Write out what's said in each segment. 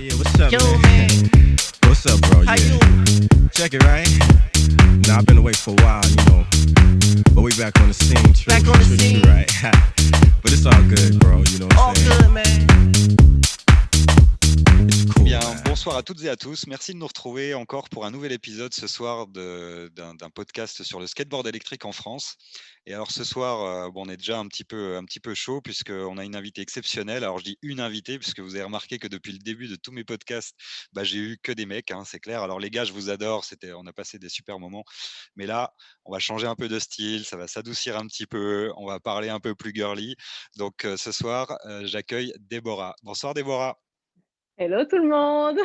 Yeah, what's up, Yo, man? man, What's up, bro? how Yeah. you? Check it, right? Now, I've been away for a while, but we back on the scene, true, Back on the true, scene. true, right? But it's all good, bro, you know what All I'm saying? good, man. It's cool, Bien, man. bonsoir à toutes et à tous. Merci de nous retrouver encore pour un nouvel épisode ce soir d'un podcast sur le skateboard électrique en France. Et alors ce soir, on est déjà un petit peu chaud puisqu'on a une invitée exceptionnelle. Alors je dis une invitée puisque vous avez remarqué que depuis le début de tous mes podcasts, j'ai eu que des mecs, hein, c'est clair. Alors les gars, je vous adore, on a passé des super moments. Mais là, on va changer un peu de style, ça va s'adoucir un petit peu, on va parler un peu plus girly. Donc ce soir, j'accueille Déborah. Bonsoir Déborah. Hello tout le monde.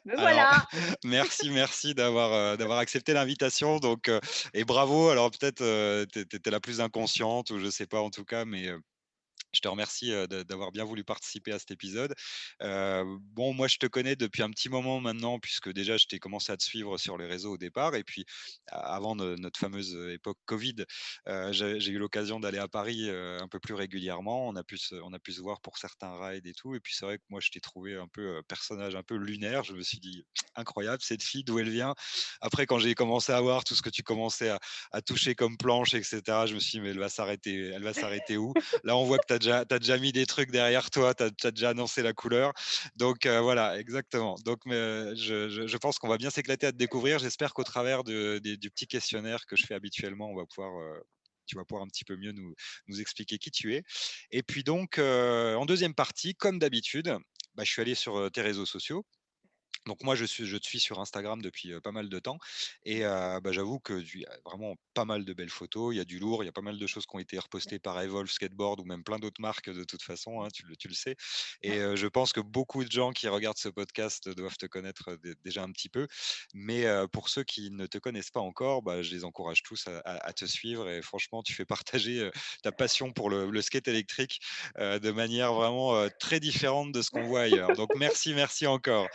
Me Alors, voilà. merci d'avoir accepté l'invitation. Donc, et bravo. Alors peut-être tu étais la plus inconsciente ou je sais pas en tout cas, mais je te remercie d'avoir bien voulu participer à cet épisode. Bon, moi, je te connais depuis un petit moment maintenant, puisque déjà, je t'ai commencé à te suivre sur les réseaux au départ. Et puis, avant notre fameuse époque Covid, j'ai eu l'occasion d'aller à Paris un peu plus régulièrement. On a pu se voir pour certains rides et tout. Et puis, c'est vrai que moi, je t'ai trouvé un peu personnage un peu lunaire. Je me suis dit, incroyable, cette fille, d'où elle vient. Après, quand j'ai commencé à voir tout ce que tu commençais à toucher comme planche, etc., je me suis dit, mais elle va s'arrêter où? Là, on voit que tu as déjà mis des trucs derrière toi, tu as déjà annoncé la couleur. Donc voilà, exactement. Donc je pense qu'on va bien s'éclater à te découvrir. J'espère qu'au travers du petit questionnaire que je fais habituellement, tu vas pouvoir un petit peu mieux nous expliquer qui tu es. Et puis donc, en deuxième partie, comme d'habitude, je suis allé sur tes réseaux sociaux. Donc moi, je te suis sur Instagram depuis pas mal de temps et j'avoue que il y a vraiment pas mal de belles photos. Il y a du lourd, il y a pas mal de choses qui ont été repostées par Evolve Skateboard ou même plein d'autres marques de toute façon, hein, tu le sais. Et je pense que beaucoup de gens qui regardent ce podcast doivent te connaître déjà un petit peu. Mais pour ceux qui ne te connaissent pas encore, je les encourage tous à te suivre. Et franchement, tu fais partager ta passion pour le skate électrique de manière vraiment très différente de ce qu'on voit ailleurs. Donc merci encore.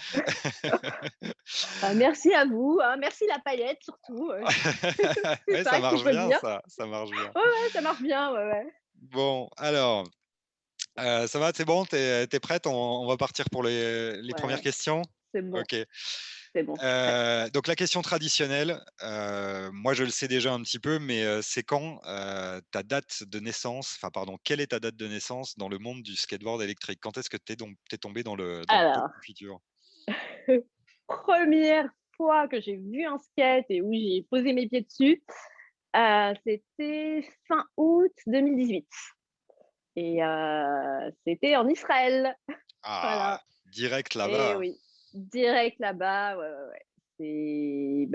Merci à vous. Hein. Merci la paillette surtout. C'est Ouais, ça ça qu'il marche faut bien, dire. ça marche bien. Ouais, ça marche bien. Ouais. Bon, alors, ça va, c'est bon, t'es prête? On va partir pour les premières Ouais, questions? c'est bon. Ok. C'est bon, je suis prête. Donc la question traditionnelle, moi je le sais déjà un petit peu, mais c'est quand ta date de naissance, enfin pardon, quelle est ta date de naissance dans le monde du skateboard électrique? Quand est-ce que t'es tombé dans le pot de Alors, confiture? première fois que j'ai vu un skate et où j'ai posé mes pieds dessus, c'était fin août 2018. Et c'était en Israël. Ah, Voilà. direct Et là-bas. oui, direct là-bas. Ouais. C'est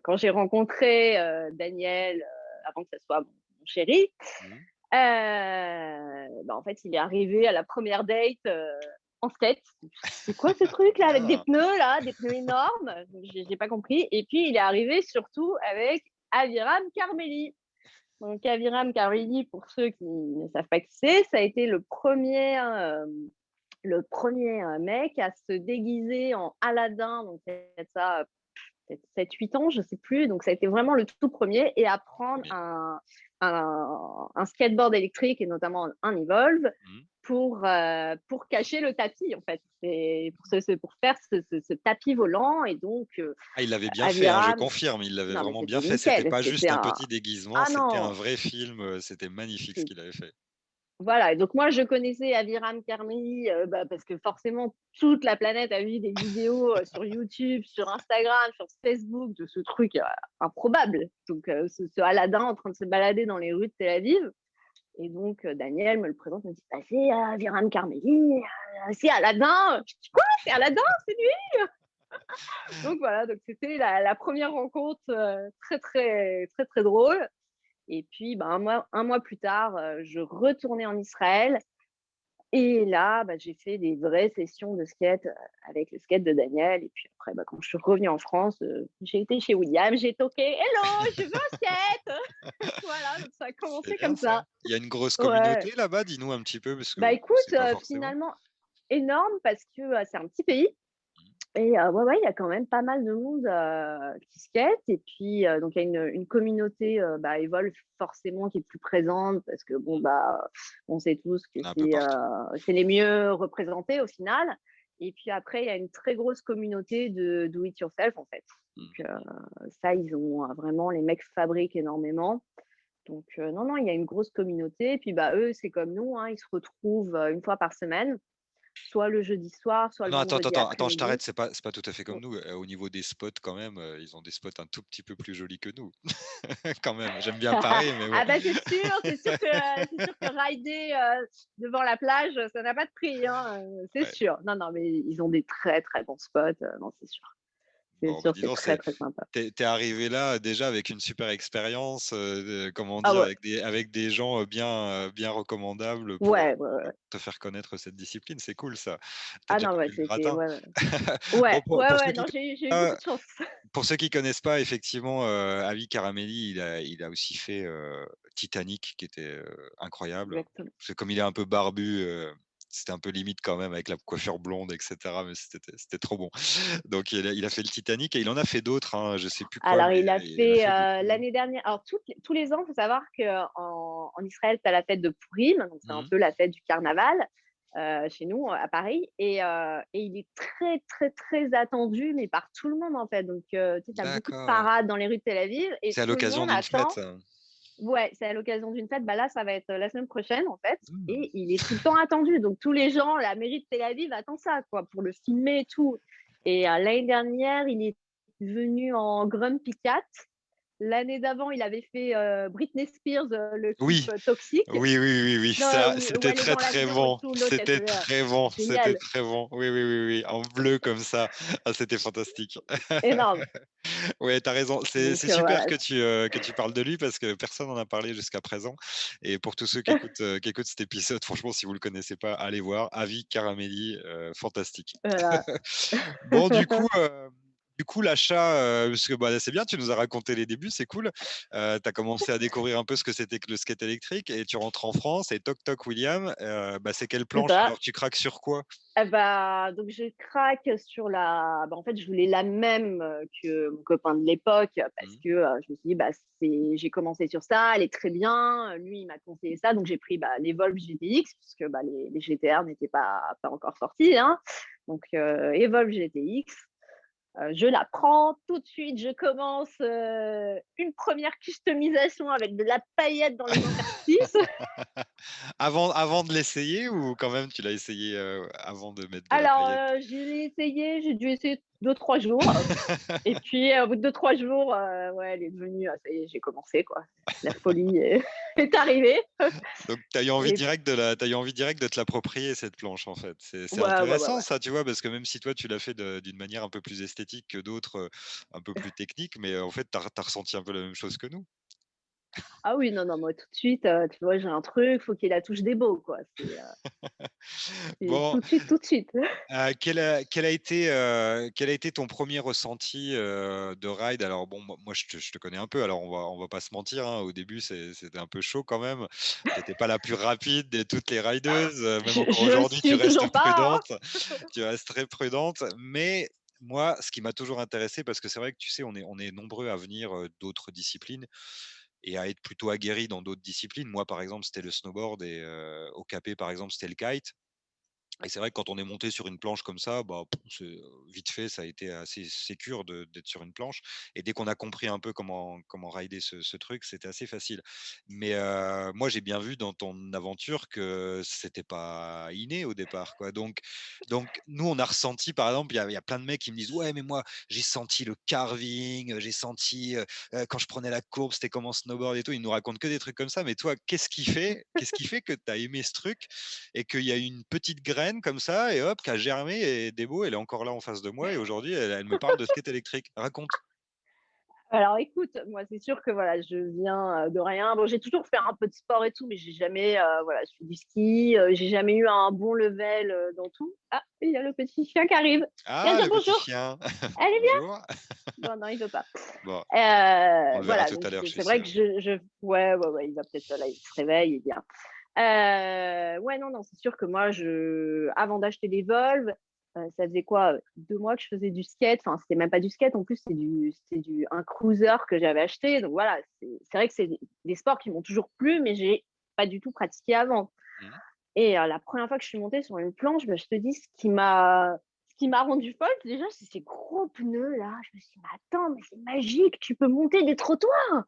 quand j'ai rencontré Daniel, avant que ce soit mon chéri, Mhm. en fait, il est arrivé à la première date en skate. C'est quoi ce truc là avec des Ah, pneus là, des pneus énormes? J'ai pas compris. Et puis il est arrivé surtout avec Aviram Carmeli. Donc Aviram Carmeli, pour ceux qui ne savent pas qui c'est, ça a été le premier mec à se déguiser en Aladdin, donc c'est ça, peut-être 7-8 ans, je ne sais plus. Donc ça a été vraiment le tout premier et à prendre premier. un skateboard électrique et notamment un Evolve Mhm. pour cacher le tapis en fait. C'est pour faire ce tapis volant et donc Ah, il l'avait bien fait, hein, je Aviram, confirme, il l'avait non mais vraiment bien c'était fait. C'était nickel, pas c'était juste un un petit déguisement, ah c'était un non, vrai film, c'était magnifique ce qu'il avait fait. voilà, et donc moi je connaissais Aviram Karmeli parce que forcément toute la planète a vu des vidéos sur YouTube, sur Instagram, sur Facebook de ce truc improbable. Donc ce Aladdin en train de se balader dans les rues de Tel Aviv. Et donc Daniel me le présente, me dit c'est Aviram Karmeli, c'est Aladdin. Je dis quoi? C'est Aladdin, c'est lui? Donc voilà, donc c'était la première rencontre très très très très drôle. Et puis, un mois plus tard, je retournais en Israël. Et là, j'ai fait des vraies sessions de skate avec le skate de Daniel. Et puis après, quand je suis revenue en France, j'ai été chez William, j'ai toqué Hello, je veux un skate. Voilà, donc ça a C'est commencé bien comme ça. ça. Il y a une grosse Ouais. communauté là-bas? Dis-nous un petit peu parce que on Écoute, sait pas forcément. finalement, énorme parce que c'est un petit pays. Et ouais, il y a quand même pas mal de monde qui skate. Et puis, donc, il y a une communauté Evolve forcément qui est plus présente parce que, on sait tous que Il y en a un peu partout. c'est les mieux représentés au final. Et puis après, il y a une très grosse communauté de do it yourself, en fait. Mmh. Donc, ça, ils ont vraiment, les mecs fabriquent énormément. Donc, non, non, il y a une grosse communauté. Et puis, bah, eux, c'est comme nous, hein, ils se retrouvent une fois par semaine, soit le jeudi soir, soit le Non, vendredi attends, je après-midi. t'arrête, c'est pas tout à fait comme nous. Au niveau des spots, quand même, ils ont des spots un tout petit peu plus jolis que nous. Quand même, j'aime bien Paris, mais bon. Ah bah c'est sûr que rider devant la plage, ça n'a pas de prix, hein, c'est Ouais. sûr. Non, non, mais ils ont des très très bons spots, non, c'est sûr. C'est Bon, bah, sûr, dis c'est donc, très très sympa. tu arrivé là déjà avec une super expérience, comment Ah dire? ouais, Avec des gens, bien recommandables pour, ouais, ouais, ouais. te faire connaître cette discipline. C'est cool ça. Tu as Ah déjà non, ouais, coupé le c'était gratin. ouais, ouais. Ouais, Bon, ouais, pour ceux ouais, qui non, connaissent j'ai eu beaucoup pas de chance. pour ceux qui connaissent pas, effectivement, Avi Caramelli, il a aussi fait, Titanic qui était, incroyable. Exactement. Parce que comme il est un peu barbu, c'était un peu limite quand même avec la coiffure blonde et cetera, mais c'était trop bon. Donc il a fait le Titanic et il en a fait d'autres, hein, je sais plus quoi, Alors mais il a il en a fait, fait beaucoup. l'année dernière, alors tous les ans, il faut savoir qu'en Israël, tu as la fête de Pourim, donc c'est un Mmh. peu la fête du carnaval, chez nous, à Paris et il est très, très, très attendu, mais par tout le monde, en fait. Donc tu sais, tu as beaucoup de D'accord. parades dans les rues de Tel Aviv et C'est à tout le l'occasion monde d'une fête, attend. ça? Ouais, c'est à l'occasion d'une fête. Bah là, ça va être la semaine prochaine, en fait, Mmh. et il est tout le temps attendu. Donc tous les gens, la mairie de Tel Aviv attend ça, quoi, pour le filmer et tout. Et l'année dernière, il est venu en Grumpy Cat. L'année d'avant, il avait fait Britney Spears, le clip Oui. Toxique, Oui, oui, oui, oui, ça, où c'était elle est très, dans très l'avion et bon. tout. L'autre, elle C'était fait très bon, c'était génial, très bon. Oui, oui, oui, oui, en bleu comme ça. Ah, c'était fantastique. énorme. Ouais, tu as raison. C'est Donc super voilà. que tu parles de lui parce que personne n'en a parlé jusqu'à présent et pour tous ceux qui écoutent cet épisode, franchement, si vous le connaissez pas, allez voir. Avi Caramelli, fantastique. Voilà. Bon, du coup, l'achat, parce que, bah, c'est bien, tu nous as raconté les débuts, c'est cool. Tu as commencé à découvrir un peu ce que c'était que le skate électrique et tu rentres en France et toc toc William, bah, c'est quelle C'est planche ça. alors? Tu craques sur quoi? Eh bah, donc je craque sur en fait, je voulais la même que mon copain de l'époque parce Mmh. que je me suis dit, bah, j'ai commencé sur ça, elle est très bien. Lui, il m'a conseillé ça, donc j'ai pris l'Evolve GTX puisque les GTR n'étaient pas encore sortis, hein. Donc Evolve GTX. Je la prends tout de suite, je commence une première customisation avec de la paillette dans les interstices. Avant de l'essayer ou quand même tu l'as essayé, avant de mettre de la Alors, paillette? je l'ai essayé, j'ai dû essayer 2-3 jours. Et puis, au bout de 2-3 jours, ouais, elle est devenue, ça y est, j'ai commencé, quoi. La folie est, est arrivée. Donc tu as eu envie Et direct de te l'approprier cette planche en fait. C'est ouais, ouais, ouais, intéressant ouais. ça, tu vois? Parce que même si toi tu l'as fait d'une manière un peu plus esthétique que d'autres, un peu plus technique, mais en fait tu as ressenti un peu la même chose que nous. Ah oui, non, non, moi, tout de suite, tu vois, j'ai un truc, faut qu'il y ait la touche des beaux, quoi. C'est Bon, tout de suite, tout de suite. quel a été ton premier ressenti, de ride? Alors bon, moi je te connais un peu, alors on va pas se mentir, hein, au début c'était un peu chaud quand même. Tu étais pas la plus rapide de toutes les rideuses, même encore Je le aujourd'hui tu suis restes toujours pas, prudente, tu restes très prudente. Mais moi, ce qui m'a toujours intéressé parce que c'est vrai que tu sais, on est nombreux à venir, d'autres disciplines et à être plutôt aguerris dans d'autres disciplines. Moi, par exemple, c'était le snowboard et au Capé, par exemple, c'était le kite. Et c'est vrai que quand on est monté sur une planche comme ça, bah, vite fait, ça a été assez sécure d'être sur une planche. Et dès qu'on a compris un peu comment rider ce truc, c'était assez facile. Mais moi, j'ai bien vu dans ton aventure que c'était pas inné au départ, quoi. Donc nous, on a ressenti, par exemple, il y a plein de mecs qui me disent, ouais, mais moi, j'ai senti le carving, j'ai senti quand je prenais la courbe, c'était comme en snowboard et tout. Ils nous racontent que des trucs comme ça. Mais toi, qu'est-ce qui fait que tu as aimé ce truc et qu'il y a une petite graine comme ça et hop, qui a germé et Debo, elle est encore là en face de moi et aujourd'hui, elle me parle de skate électrique. Raconte. Alors écoute, moi c'est sûr que voilà, je viens de rien. Bon, j'ai toujours fait un peu de sport et tout, mais j'ai jamais, voilà, je fais du ski, j'ai jamais eu un bon level dans tout. Ah, il y a le petit chien qui arrive. Viens Ah, dire le petit bonjour. chien. Allez, Bonjour. viens. Bon, non, il veut pas. Bon, on le verra Voilà, tout donc à l'heure, je suis c'est vrai que sûr. ouais, ouais, ouais, il va peut-être là, il se réveille, il est bien. Ouais, non, non, c'est sûr que moi, avant d'acheter des Volvo, ça faisait quoi, 2 mois que je faisais du skate. Enfin, c'était même pas du skate, en plus, un cruiser que j'avais acheté. Donc voilà, c'est vrai que c'est des sports qui m'ont toujours plu, mais j'ai pas du tout pratiqué avant. Mmh. Et la première fois que je suis montée sur une planche, bah, je te dis, ce qui m'a qui m'a rendue folle, déjà, c'est ces gros pneus là. Je me suis dit: «Mais attends, mais c'est magique, tu peux monter des trottoirs!»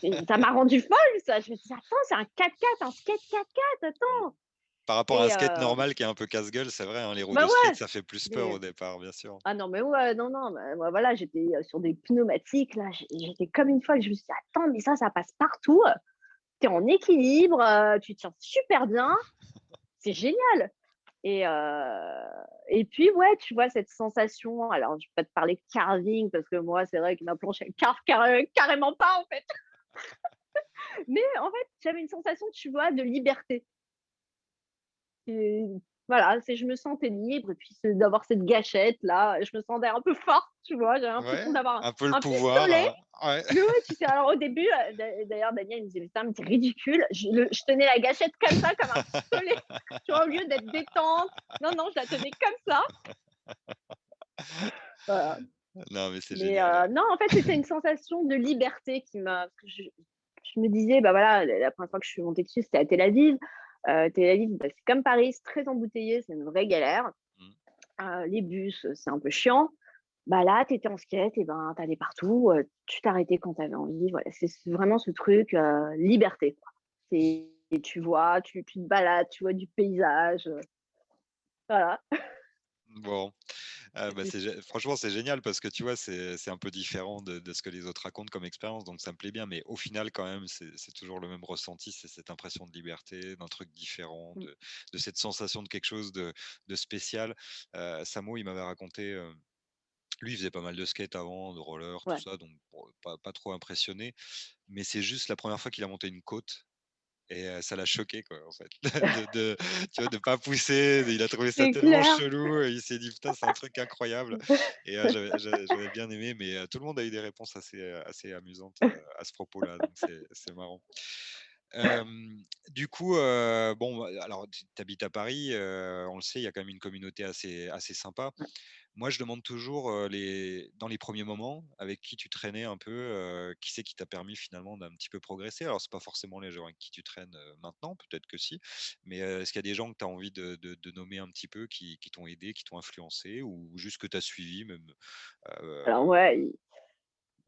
Et ça m'a rendue folle ça. Je me suis dit: «Attends, c'est un 4x4, un skate 4x4, Mmh. attends!» Par rapport à un et skate normal qui est un peu casse-gueule, c'est vrai, hein, les roues bah, de skate, ouais, ça fait plus peur mais au départ, bien sûr. ah non, mais ouais, non, non, bah, moi, voilà, j'étais, sur des pneumatiques là, j'étais comme une folle. Je me suis dit: «Attends, mais ça passe partout, tu es en équilibre, tu tiens super bien, c'est génial!» Et puis, ouais, tu vois, cette sensation, alors je vais pas te parler de carving parce que moi, c'est vrai que ma planche, elle carve carrément pas, en fait. Mais en fait, j'avais une sensation, tu vois, de liberté. Et voilà, c'est je me sentais libre et puis c'est d'avoir cette gâchette-là, je me sentais un peu forte, tu vois? J'avais Ouais, l'impression d'avoir un peu le un pouvoir, pistolet. hein. Ouais. Mais ouais, tu sais, alors au début, d'ailleurs, Daniel, il me disait: «Putain, mais tu ridicule». Je tenais la gâchette comme ça, comme un pistolet, tu vois? Au lieu d'être détente, non, non, je la tenais comme ça. Voilà. Non, mais c'est Mais génial. non, en fait, c'était une sensation de liberté qui m'a parce que je me disais: «Bah, voilà, la première fois que je suis montée dessus, c'était à Tel Aviv». Tel Aviv, bah, c'est comme Paris, c'est très embouteillé, c'est une vraie galère. Mmh. Les bus, c'est un peu chiant. Bah, là, tu étais en skate et ben, tu allais partout, tu t'arrêtais quand tu avais envie. Voilà, c'est vraiment ce truc, liberté, quoi. C'est tu vois, tu te balades, tu vois du paysage, voilà. Bon, bah, C'est franchement, c'est génial parce que tu vois, c'est un peu différent de ce que les autres racontent comme expérience, donc ça me plaît bien. Mais au final, quand même, c'est toujours le même ressenti, c'est cette impression de liberté, d'un truc différent, mmh, de cette sensation de quelque chose de spécial. Samo, il m'avait raconté, lui, il faisait pas mal de skate avant, de roller, tout ouais. ça, donc bon, pas trop impressionné. Mais c'est juste la première fois qu'il a monté une côte et ça l'a choqué quoi, en fait, tu vois, de pas pousser, il a trouvé ça C'est tellement clair. chelou et il s'est dit: «Putain, c'est un truc incroyable» et j'avais bien aimé, mais tout le monde a eu des réponses assez amusantes, à ce propos-là, donc c'est marrant. Du coup, bon, bah, alors tu habites à Paris, on le sait, il y a quand même une communauté assez sympa. Moi, je demande toujours, dans les premiers moments, avec qui tu traînais un peu, qui c'est qui t'a permis finalement d'un petit peu progresser? Alors, c'est pas forcément les gens avec qui tu traînes, maintenant, peut-être que si, mais, est-ce qu'il y a des gens que tu as envie de nommer un petit peu qui t'ont aidé, qui t'ont influencé ou juste que tu as suivi même? Alors ouais,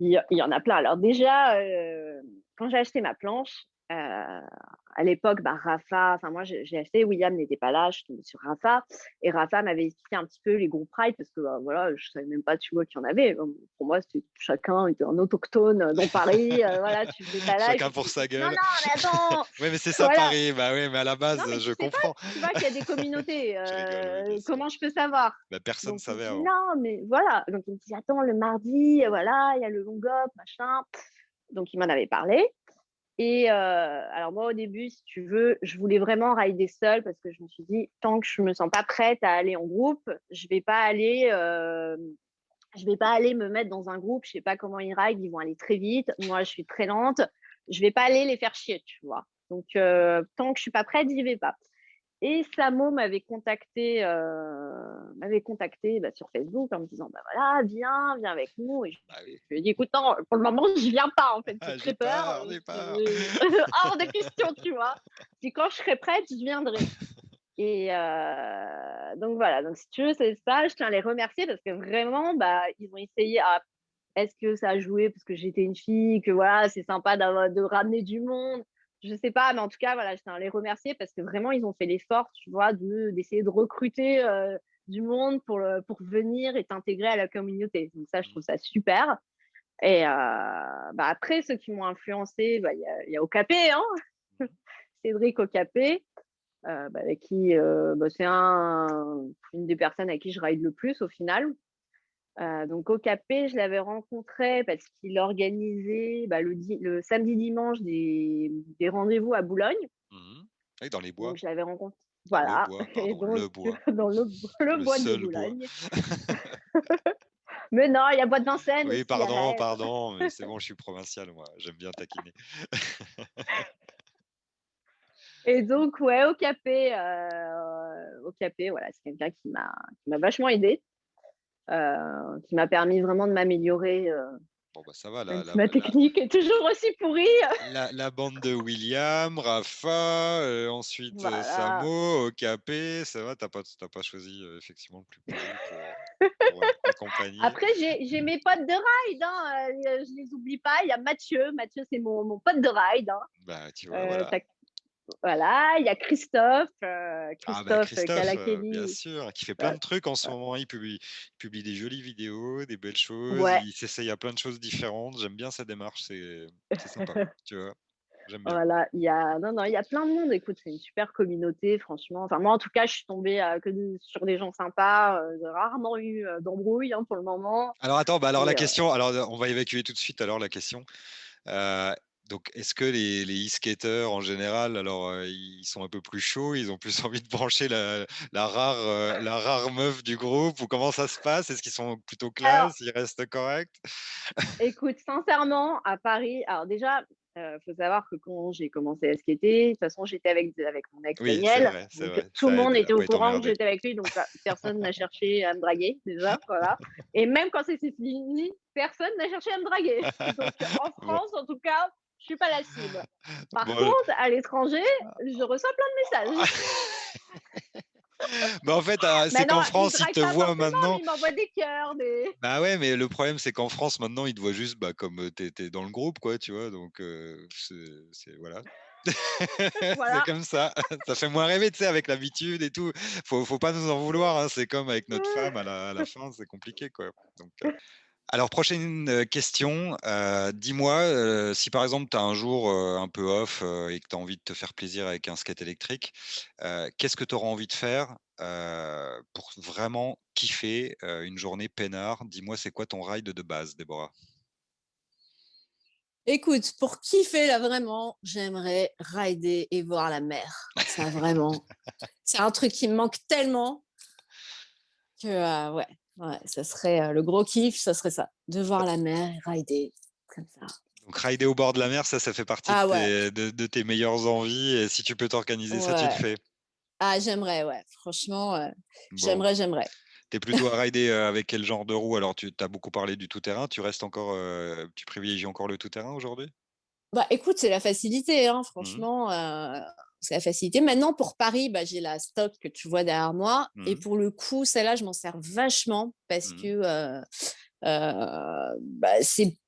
il y en a plein. Alors déjà, quand j'ai acheté ma planche, à l'époque, bah, Rafa, enfin moi j'ai acheté, William n'était pas là, je suis tombée sur Rafa et Rafa m'avait expliqué un petit peu les groupes Pride parce que, voilà, je savais même pas, tu vois, qu'il y en avait. Pour moi, c'était chacun était un autochtone, dans Paris, voilà, tu faisais ta life Chacun et pour puis sa non, gueule. non, mais attends! Ouais, mais c'est ça Voilà. Paris, bah, ouais, mais à la base, Non, mais tu je sais pas, comprends. tu vois qu'il y a des communautés, Je rigole, oui, bien sûr. comment je peux savoir? Bah, personne Donc il me savait dit: avant. «Non, mais voilà». Donc il me dit: «Attends, le mardi, voilà, il y a le long up, machin». Donc il m'en avait parlé et alors moi, au début, si tu veux, je voulais vraiment rider seule parce que je me suis dit: «Tant que je me sens pas prête à aller en groupe, je vais pas aller me mettre dans un groupe, je sais pas comment ils ride, ils vont aller très vite. Moi, je suis très lente, je vais pas aller les faire chier», tu vois? Donc tant que je suis pas prête, j'y vais pas. Et Samo m'avait contacté, bah, sur Facebook en me disant: «Bah, voilà, viens avec nous» et je Bah, oui. lui ai dit: «Écoute, non, pour le moment, je viens pas, en fait, j'ai Ah, j'ai très peur, peur, j'ai peur. c'est hors de question», tu vois? Si quand je serai prête, je viendrai et donc voilà, donc si tu veux, c'est ça, je tiens à les remercier parce que vraiment, bah, ils ont essayé. Est-ce que ça a joué parce que j'étais une fille, que voilà, c'est sympa de ramener du monde? Je sais pas, mais en tout cas, voilà, je tiens à les remercier parce que vraiment, ils ont fait l'effort, tu vois, d'essayer de recruter, du monde pour venir et t'intégrer à la communauté. Donc ça, je Mmh. trouve ça super et bah, après ceux qui m'ont influencée, bah, il y a Okapé, hein, Mmh. Cédric Okapé, bah, avec qui, bah, c'est une des personnes avec qui je ride le plus au final. Donc Okapé, je l'avais rencontré parce qu'il organisait, bah, le samedi dimanche des rendez-vous à Boulogne. Mmh. Oui, dans les bois. Donc je l'avais rencontré, Dans le voilà, bois, et pardon, donc le bois, dans le le bois de seul bois. Boulogne. Mais non, il y a Bois de Vincennes Oui, aussi, pardon, arrête. pardon, mais c'est bon, je suis provincial moi, j'aime bien taquiner. Et donc ouais, Okapé, voilà, c'est quelqu'un qui m'a vachement aidée, qui m'a permis vraiment de m'améliorer, Bon, bah, ça va, même si ma technique est toujours aussi pourrie. la bande de William, Rafa, ensuite, Voilà. Samo, Okapé, ça va, tu as pas choisi, effectivement le plus pourri compagnie. Après, j'ai mes potes de ride, hein, je les oublie pas. Il y a Mathieu. Mathieu, c'est mon pote de ride, hein. Bah, tu vois, voilà. Voilà, il y a Christophe, Ah bah Christophe Christophe, bien Kalakeli. sûr, qui fait plein Euh, de trucs en ce moment. Il publie des jolies vidéos, des belles choses. ouais, Il s'essaye à plein de choses différentes. J'aime bien sa démarche, c'est sympa. Tu vois, j'aime bien. voilà, non, il y a plein de monde. Écoute, c'est une super communauté, franchement. Enfin, moi, en tout cas, je suis tombée sur des gens sympas. J'ai rarement eu d'embrouille, hein, pour le moment. Alors attends, bah alors la Et question, alors on va évacuer tout de suite alors la question. Euh, donc est-ce que les e-skaters en général, alors ils sont un peu plus chauds, ils ont plus envie de brancher la rare meuf du groupe ou comment ça se passe? Est-ce qu'ils sont plutôt alors, classe, ils restent corrects? écoute, sincèrement, à Paris, alors déjà, faut savoir que quand j'ai commencé à skater, de toute façon, j'étais avec mon ex Oui, Daniel, c'est donc vrai, tout le ça monde aide à était au pas être courant que emmerdé. j'étais avec lui, donc personne n'a cherché à me draguer déjà, voilà. Et même quand c'est fini, personne n'a cherché à me draguer. Donc en Bon, France, en tout cas, je suis pas la cible. Par bon, contre, à l'étranger, je reçois plein de messages. bah en fait, c'est Maintenant, qu'en ils me France, ils draguent te pas voient forcément, mais maintenant. ils m'envoient des cœurs, des. Bah ouais, mais le problème, c'est qu'en France, maintenant, ils te voient juste bah, comme t'es dans le groupe, quoi, tu vois. Donc, voilà. C'est Voilà. comme ça. Ça fait moins rêver, tu sais, avec l'habitude et tout. Faut pas nous en vouloir, hein. C'est comme avec notre femme à la fin, c'est compliqué, quoi. Donc, alors, prochaine question. Dis-moi, si par exemple, tu as un jour un peu off et que tu as envie de te faire plaisir avec un skate électrique, qu'est-ce que tu auras envie de faire pour vraiment kiffer une journée peinard? Dis-moi, c'est quoi ton ride de base, Déborah? Écoute, pour kiffer là vraiment, j'aimerais rider et voir la mer. Ça vraiment, c'est un truc qui me manque tellement que ouais, ça serait le gros kiff, ça serait ça, de voir la mer et rider comme ça. Donc, rider au bord de la mer, ça fait partie de Ah ouais, tes meilleures envies. Et si tu peux t'organiser ça, tu le ouais. fais. Ah j'aimerais, ouais. Franchement, Bon, j'aimerais. tu es plutôt à rider avec quel genre de roue? Alors, tu as beaucoup parlé du tout-terrain. Tu privilégies encore le tout-terrain aujourd'hui? Bah écoute, c'est la facilité, hein, Mhm. franchement. C'est la facilité. Maintenant, pour Paris, bah, j'ai la stock que tu vois derrière moi. Et Mhm. pour le coup, celle-là, je m'en sers vachement parce Mhm. que bah,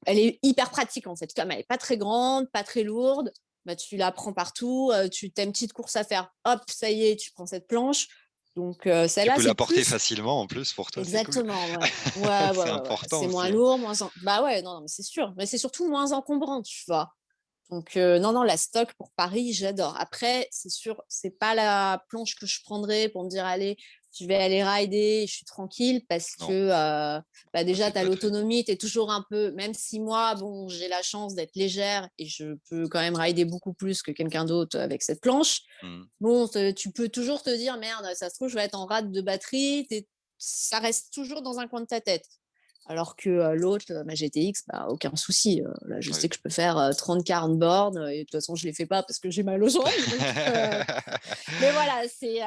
elle est hyper pratique en fait. Comme elle n'est pas très grande, pas très lourde, bah, tu la prends partout. Tu as une petite course à faire, hop, ça y est, tu prends cette planche. Donc Tu celle-là, peux c'est la porter plus facilement en plus pour toi, c'est cool. exactement, ouais. Ouais, ouais, C'est ouais, ouais. important C'est moins aussi, hein. lourd, bah ouais, non, non, mais c'est sûr. Mais c'est surtout moins encombrant, tu vois. Donc, non, non, la stock pour Paris, j'adore. Après, c'est sûr, c'est pas la planche que je prendrais pour me dire, allez, je vais aller rider, je suis tranquille parce que Non, bah, ça déjà, c'est tu as pas très. l'autonomie, tu es toujours un peu, même si moi, bon, j'ai la chance d'être légère et je peux quand même rider beaucoup plus que quelqu'un d'autre avec cette planche. Mhm. Bon, tu peux toujours te dire, merde, ça se trouve, je vais être en rate de batterie, ça reste toujours dans un coin de ta tête. Alors que l'autre, ma GTX, bah, aucun souci. Là, je sais Oui. que je peux faire 30-40 bornes et de toute façon, je ne les fais pas parce que j'ai mal aux jambes. Mais voilà, c'est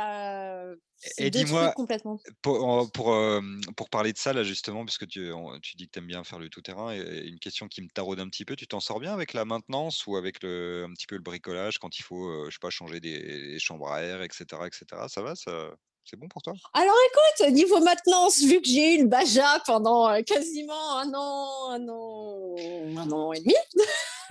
Et deux trucs dis-moi, complètement. pour parler de ça, là, justement, parce que tu dis que tu aimes bien faire le tout-terrain, et une question qui me taraude un petit peu, tu t'en sors bien avec la maintenance ou avec un petit peu le bricolage quand il faut, je sais pas, changer des chambres à air, etc., etc. Ça va, c'est bon pour toi? Alors écoute, niveau maintenance, vu que j'ai eu une Baja pendant quasiment un an et demi,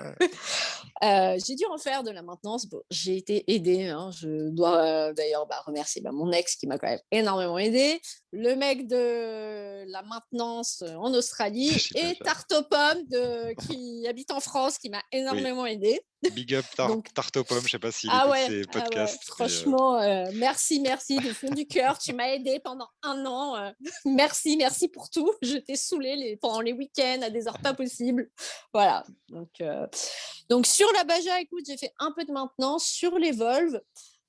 Ouais. j'ai dû en faire de la maintenance. Bon, j'ai été aidée, hein. Je dois d'ailleurs remercier mon ex qui m'a quand même énormément aidée. Le mec de la maintenance en Australie et J'imagine. Tarte aux pommes qui habite en France qui m'a Oui, énormément aidée. big up Donc, Tarte aux pommes, je sais pas s'il écoute ces ah ouais, podcasts, mais franchement, merci du fond du cœur. Tu m'as aidée pendant un an. Merci pour tout. Je t'ai saoulée pendant les week-ends à des heures pas possibles. Voilà. Donc sur la Baja, écoute, j'ai fait un peu de maintenance. Sur les Volvo,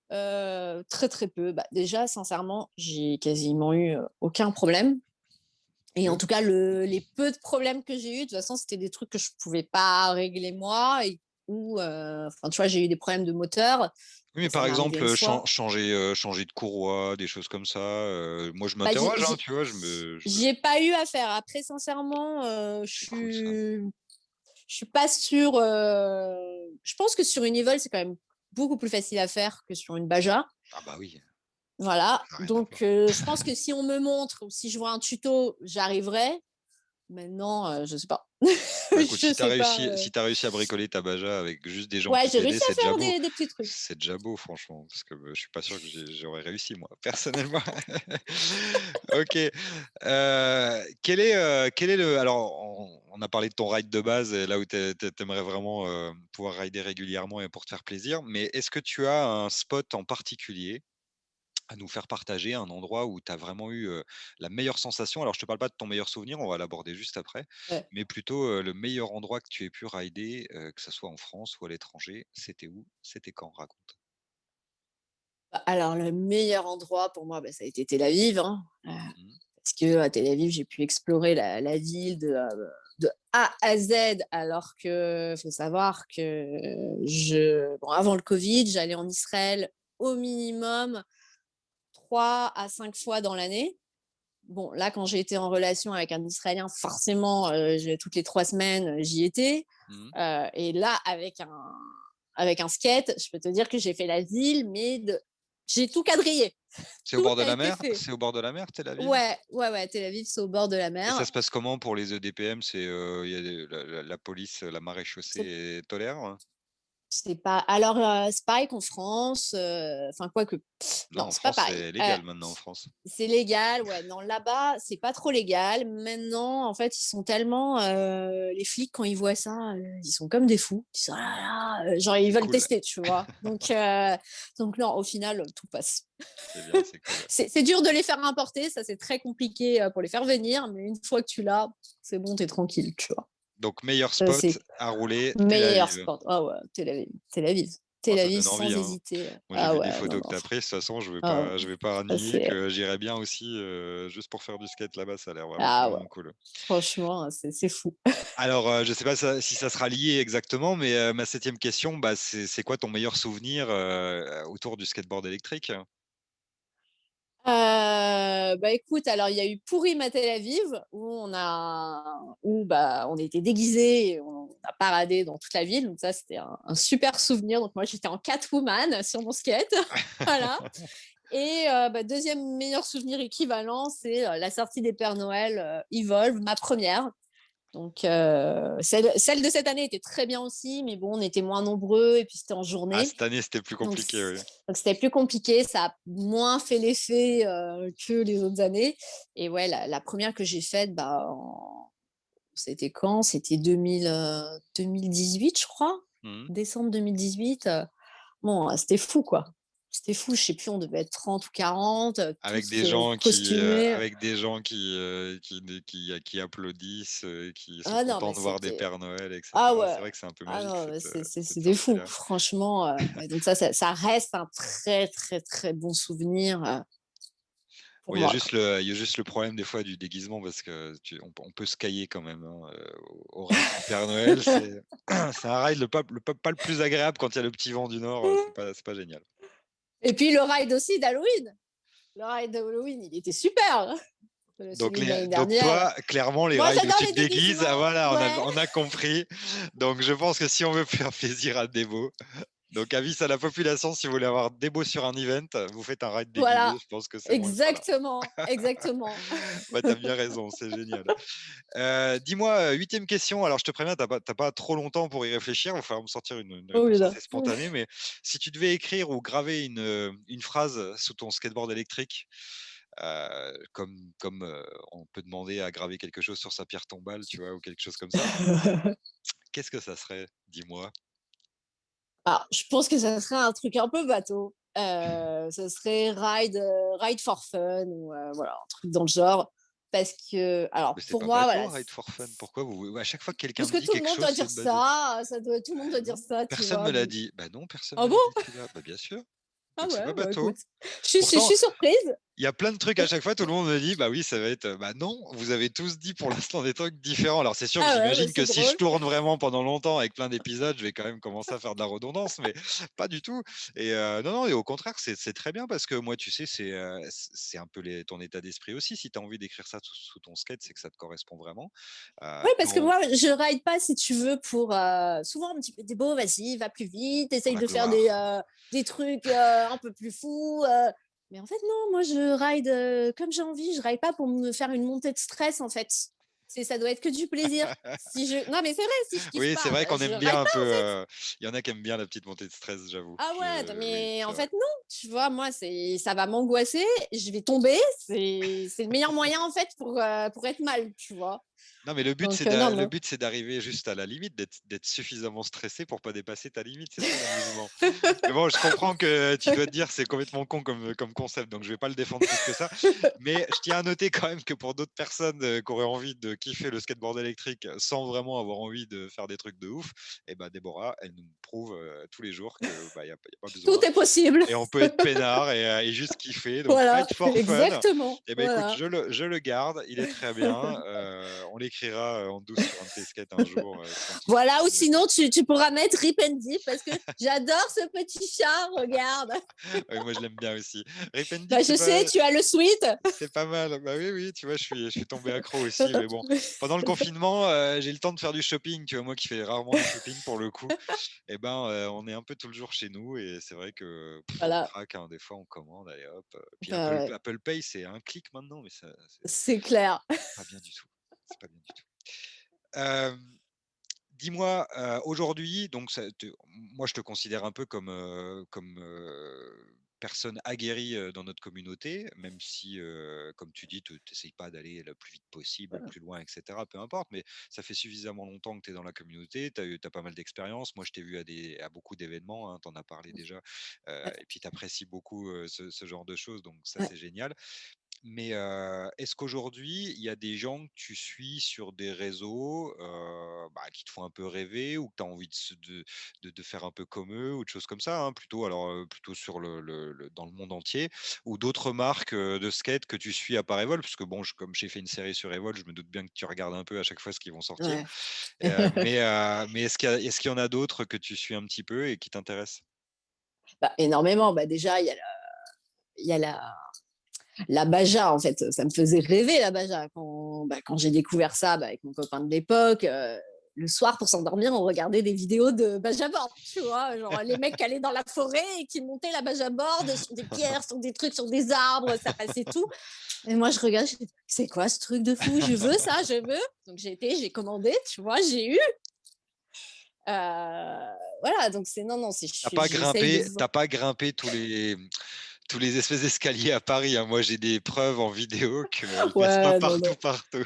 très très peu. Bah, déjà, sincèrement, j'ai quasiment eu aucun problème. Et en oui. tout cas, les peu de problèmes que j'ai eu, de toute façon, c'était des trucs que je pouvais pas régler moi. Ou, tu vois, j'ai eu des problèmes de moteur. Oui, mais Ça par m'est arrivé exemple, une fois. changer de courroie, des choses comme ça, moi je Bah, m'interroge, hein, tu vois? Je me j'ai pas eu à faire. Après, sincèrement, c'est cool ça. je suis pas sûre. Je pense que sur une Evol, c'est quand même beaucoup plus facile à faire que sur une Baja. Ah bah oui. Voilà. Ça n'a rien à Donc, voir. je pense que si on me montre ou si je vois un tuto, j'arriverai. Maintenant, je sais pas. Bah écoute, Je sais pas. si t'as réussi à bricoler ta Baja avec juste des gens Ouais, qui j'ai t'aidaient, réussi à c'est déjà faire beau. des petits trucs. C'est déjà beau, franchement, parce que je suis pas sûr que j'aurais réussi, moi, personnellement. Ok. Quel est le. Alors, on a parlé de ton ride de base, et là où t'aimerais vraiment pouvoir rider régulièrement et pour te faire plaisir, mais est-ce que tu as un spot en particulier à nous faire partager, un endroit où tu as vraiment eu la meilleure sensation? Alors, je te parle pas de ton meilleur souvenir, on va l'aborder juste après, Ouais. mais plutôt le meilleur endroit que tu aies pu rider, que ce soit en France ou à l'étranger. C'était où? C'était quand? Raconte. Alors, le meilleur endroit pour moi, ça a été Tel Aviv, hein, Mhm. parce qu'à Tel Aviv, j'ai pu explorer la ville de A à Z, alors que faut savoir que avant le Covid, j'allais en Israël au minimum 3 à 5 fois dans l'année. Bon, là, quand j'ai été en relation avec un Israélien, forcément, toutes les 3 semaines, j'y étais. Mhm. Et là, avec un skate, je peux te dire que j'ai fait la ville, mais j'ai tout quadrillé. C'est au Tout bord de a la été mer? fait. C'est au bord de la mer, Tel Aviv? Ouais, ouais, ouais. Tel Aviv, c'est au bord de la Et ça mer. se passe comment pour les EDPM? C'est il y a la police, la maréchaussée C'est tolère, hein? c'est pas. Alors, c'est pareil qu'en France. Enfin, quoi que. Là, Non, en c'est pas France, pareil. c'est légal maintenant en France. C'est légal, ouais. Non, là-bas, c'est pas trop légal. Maintenant, en fait, ils sont tellement. Les flics, quand ils voient ça, ils sont comme des fous. Ils sont, ah là là, genre, ils C'est veulent cool. tester, tu vois. Donc non, au final, tout passe. C'est bien, c'est cool. C'est dur de les faire importer, ça, c'est très compliqué pour les faire venir, mais une fois que tu l'as, c'est bon, t'es tranquille, tu vois. Donc meilleur Ça, spot c'est à rouler, Tel meilleur Aviv. sport. Ah ouais, Tel Aviv. Tel Aviv. Bon, Tel ça Aviv donne sans envie, hein. hésiter. Moi, j'ai Ah vu des ouais, non, photos que non. tu as prises. De toute façon, Ah, je vais pas ça, nier c'est. que j'irais bien aussi, juste pour faire du skate là-bas. Ça a l'air Ah ouais, vraiment cool. franchement, c'est fou. Alors, je sais pas si ça sera lié exactement, mais ma 7e question, bah, c'est quoi ton meilleur souvenir autour du skateboard électrique? Écoute, alors il y a eu Pourim à Tel Aviv où on était déguisés, et on a paradé dans toute la ville. Donc ça, c'était un super souvenir. Donc moi, j'étais en Catwoman sur mon skate, voilà. Et deuxième meilleur souvenir équivalent, c'est la sortie des Pères Noël Evolve, ma première. Donc celle de cette année était très bien aussi, mais bon, on était moins nombreux et puis c'était en Ah, journée. cette année, c'était plus Donc, compliqué, oui. donc c'était plus compliqué, ça a moins fait l'effet que les autres années. Et ouais, la première que j'ai faite, c'était quand? C'était 2018, je crois, Mmh. décembre 2018. Bon, c'était fou, quoi. C'était fou, je sais plus, on devait être 30 ou 40, tous costumés. Avec des gens qui applaudissent, qui sont Ah non, contents mais de voir des c'était. Pères Noël, et Ah cetera. ouais. C'est vrai que c'est un peu Ah magique non, mais cette c'était fou, sortie-là. franchement. Ouais, donc ça reste un très, très, très bon souvenir pour Bon, moi. il y a juste le problème des fois du déguisement parce que on peut se cailler quand même, hein, au ride du Père Noël. C'est un ride pas le plus agréable quand il y a le petit vent du Nord, c'est pas génial. Et puis le ride aussi d'Halloween. Le ride d'Halloween, il était super, hein. Celui de l'année Donc dernière. toi, clairement, les Moi, rides où j'adore tu te les déguises, ah déguisements. voilà, Ouais. on a compris. Donc je pense que si on veut faire plaisir à Debo, donc avis à la population, si vous voulez avoir Debo sur un event, vous faites un ride déguisé, Voilà. je pense que c'est moins voilà. Exactement. Exactement. Ouais, tu bien raison, c'est génial. Dis-moi, 8e question, alors je te préviens, tu pas trop longtemps pour y réfléchir, il va falloir me sortir une Oh réponse là. assez spontanée, mais si tu devais écrire ou graver une phrase sous ton skateboard électrique, comme, on peut demander à graver quelque chose sur sa pierre tombale, tu vois? Ou quelque chose comme ça, qu'est-ce que ça serait? Dis-moi. Alors, je pense que ça serait un truc un peu bateau. Ça serait ride for fun ou voilà, un truc dans le genre. Parce que, alors Mais c'est pour pas moi, bateau, voilà. Ride for Fun. Pourquoi à chaque fois que quelqu'un Parce me que dit tout le quelque monde chose, doit c'est dire bateau. ça, tout le monde doit Bah dire non, ça, tu personne vois. me l'a Donc. dit. Bah non, personne Ah me bon? l'a dit celui-là. Bah bien sûr. Ah Donc c'est pas ouais, bah bateau. écoute. Je Pourtant, suis surprise. il y a plein de trucs à chaque fois, tout le monde me dit: «Bah oui, ça va être», bah non, vous avez tous dit pour l'instant des trucs différents. Alors c'est sûr que Ah ouais, bah j'imagine que c'est si je drôle. tourne vraiment pendant longtemps avec plein d'épisodes, je vais quand même commencer à faire de la redondance, mais pas du tout. Et non, non, et au contraire, c'est très bien parce que moi, tu sais, c'est un peu ton état d'esprit aussi. Si tu as envie d'écrire ça sous ton skate, c'est que ça te correspond vraiment. Oui, parce que Quand moi, je ride pas, si tu veux, pour souvent un petit peu des beaux, vas-y, va plus vite, pour essaye la de faire gloire. des trucs un peu plus fous. Mais en fait, non, moi, je ride comme j'ai envie. Je ride pas pour me faire une montée de stress, en fait. Ça doit être que du plaisir. Non, mais c'est vrai, si je kiffe Oui, c'est pas, vrai qu'on je aime ride bien un pas. peu. Il y en a qui aiment bien la petite montée de stress, j'avoue. Ah ouais, Oui, mais c'est en vrai. fait, non. Tu vois, moi, ça va m'angoisser. Je vais tomber. C'est le meilleur moyen, en fait, pour être mal, tu vois. Non, mais le but, Donc, non, le non. but, c'est d'arriver juste à la limite, d'être suffisamment stressé pour pas dépasser ta limite. C'est ça l'amusement. Mais bon, je comprends que tu dois te dire c'est complètement con comme concept, donc je vais pas le défendre plus que ça. Mais je tiens à noter quand même que pour d'autres personnes qui auraient envie de kiffer le skateboard électrique sans vraiment avoir envie de faire des trucs de ouf, et ben Déborah, elle nous prouve tous les jours que y a pas Tout besoin. est possible. Et on peut être peinard et juste kiffer. Donc, Voilà, ride for fun. exactement. Eh ben, écoute, Voilà. je le garde. Il est très bien. On l'écrira en douce sur un de tes skates un jour, sans tout Voilà, ou souci. sinon, tu pourras mettre Rip and Dip parce que j'adore ce petit chat, regarde. Oui, moi, je l'aime bien aussi. Rip and Dip, Bah, je sais, tu as le sweet. c'est pas mal. Bah oui, oui, tu vois, je suis tombé accro aussi. Mais bon, pendant le confinement, j'ai le temps de faire du shopping. Tu vois, moi qui fais rarement du shopping pour le coup, eh ben, on est un peu tout le jour chez nous. Et c'est vrai que on Voilà, craque, hein, des fois, on commande, allez hop. Puis bah ouais, Apple Pay, c'est un clic maintenant, mais ça, c'est clair. c'est pas bien du tout. C'est pas bien du tout. Euh, Dis-moi, aujourd'hui, donc moi je te considère un peu comme personne aguerrie dans notre communauté, même si, comme tu dis, tu n'essayes pas d'aller le plus vite possible, le plus loin, etc. Peu importe, mais ça fait suffisamment longtemps que tu es dans la communauté, tu as pas mal d'expérience. Moi, je t'ai vu à beaucoup d'événements, tu en as parlé déjà, Ouais, et puis tu apprécies beaucoup ce genre de choses, donc ça ouais. c'est génial. Mais est-ce qu'aujourd'hui, il y a des gens que tu suis sur des réseaux qui te font un peu rêver ou que tu as envie de faire un peu comme eux ou de choses comme ça, hein, plutôt, alors, plutôt sur dans le monde entier ou d'autres marques de skate que tu suis à part Evolve? Parce que bon, comme j'ai fait une série sur Evolve, je me doute bien que tu regardes un peu à chaque fois ce qu'ils vont sortir. Ouais. Mais est-ce qu'il y en a d'autres que tu suis un petit peu et qui t'intéressent? Bah, énormément. Bah, déjà, il y a la Baja, en fait. Ça me faisait rêver, la Baja. Quand j'ai découvert ça avec mon copain de l'époque, le soir, pour s'endormir, on regardait des vidéos de Baja board, tu vois. Genre, les mecs qui allaient dans la forêt et qui montaient la Baja board sur des pierres, sur des trucs, sur des arbres, ça passait tout. Et moi, je regarde, je dis, c'est quoi ce truc de fou? Je veux ça, je veux. Donc, j'ai commandé, tu vois, j'ai eu. Voilà, donc non, j'essaye de. T'as pas grimpé tous les espèces d'escaliers à Paris, hein. Moi, j'ai des preuves en vidéo qu'ils passent pas Ouais, non, partout, non. partout.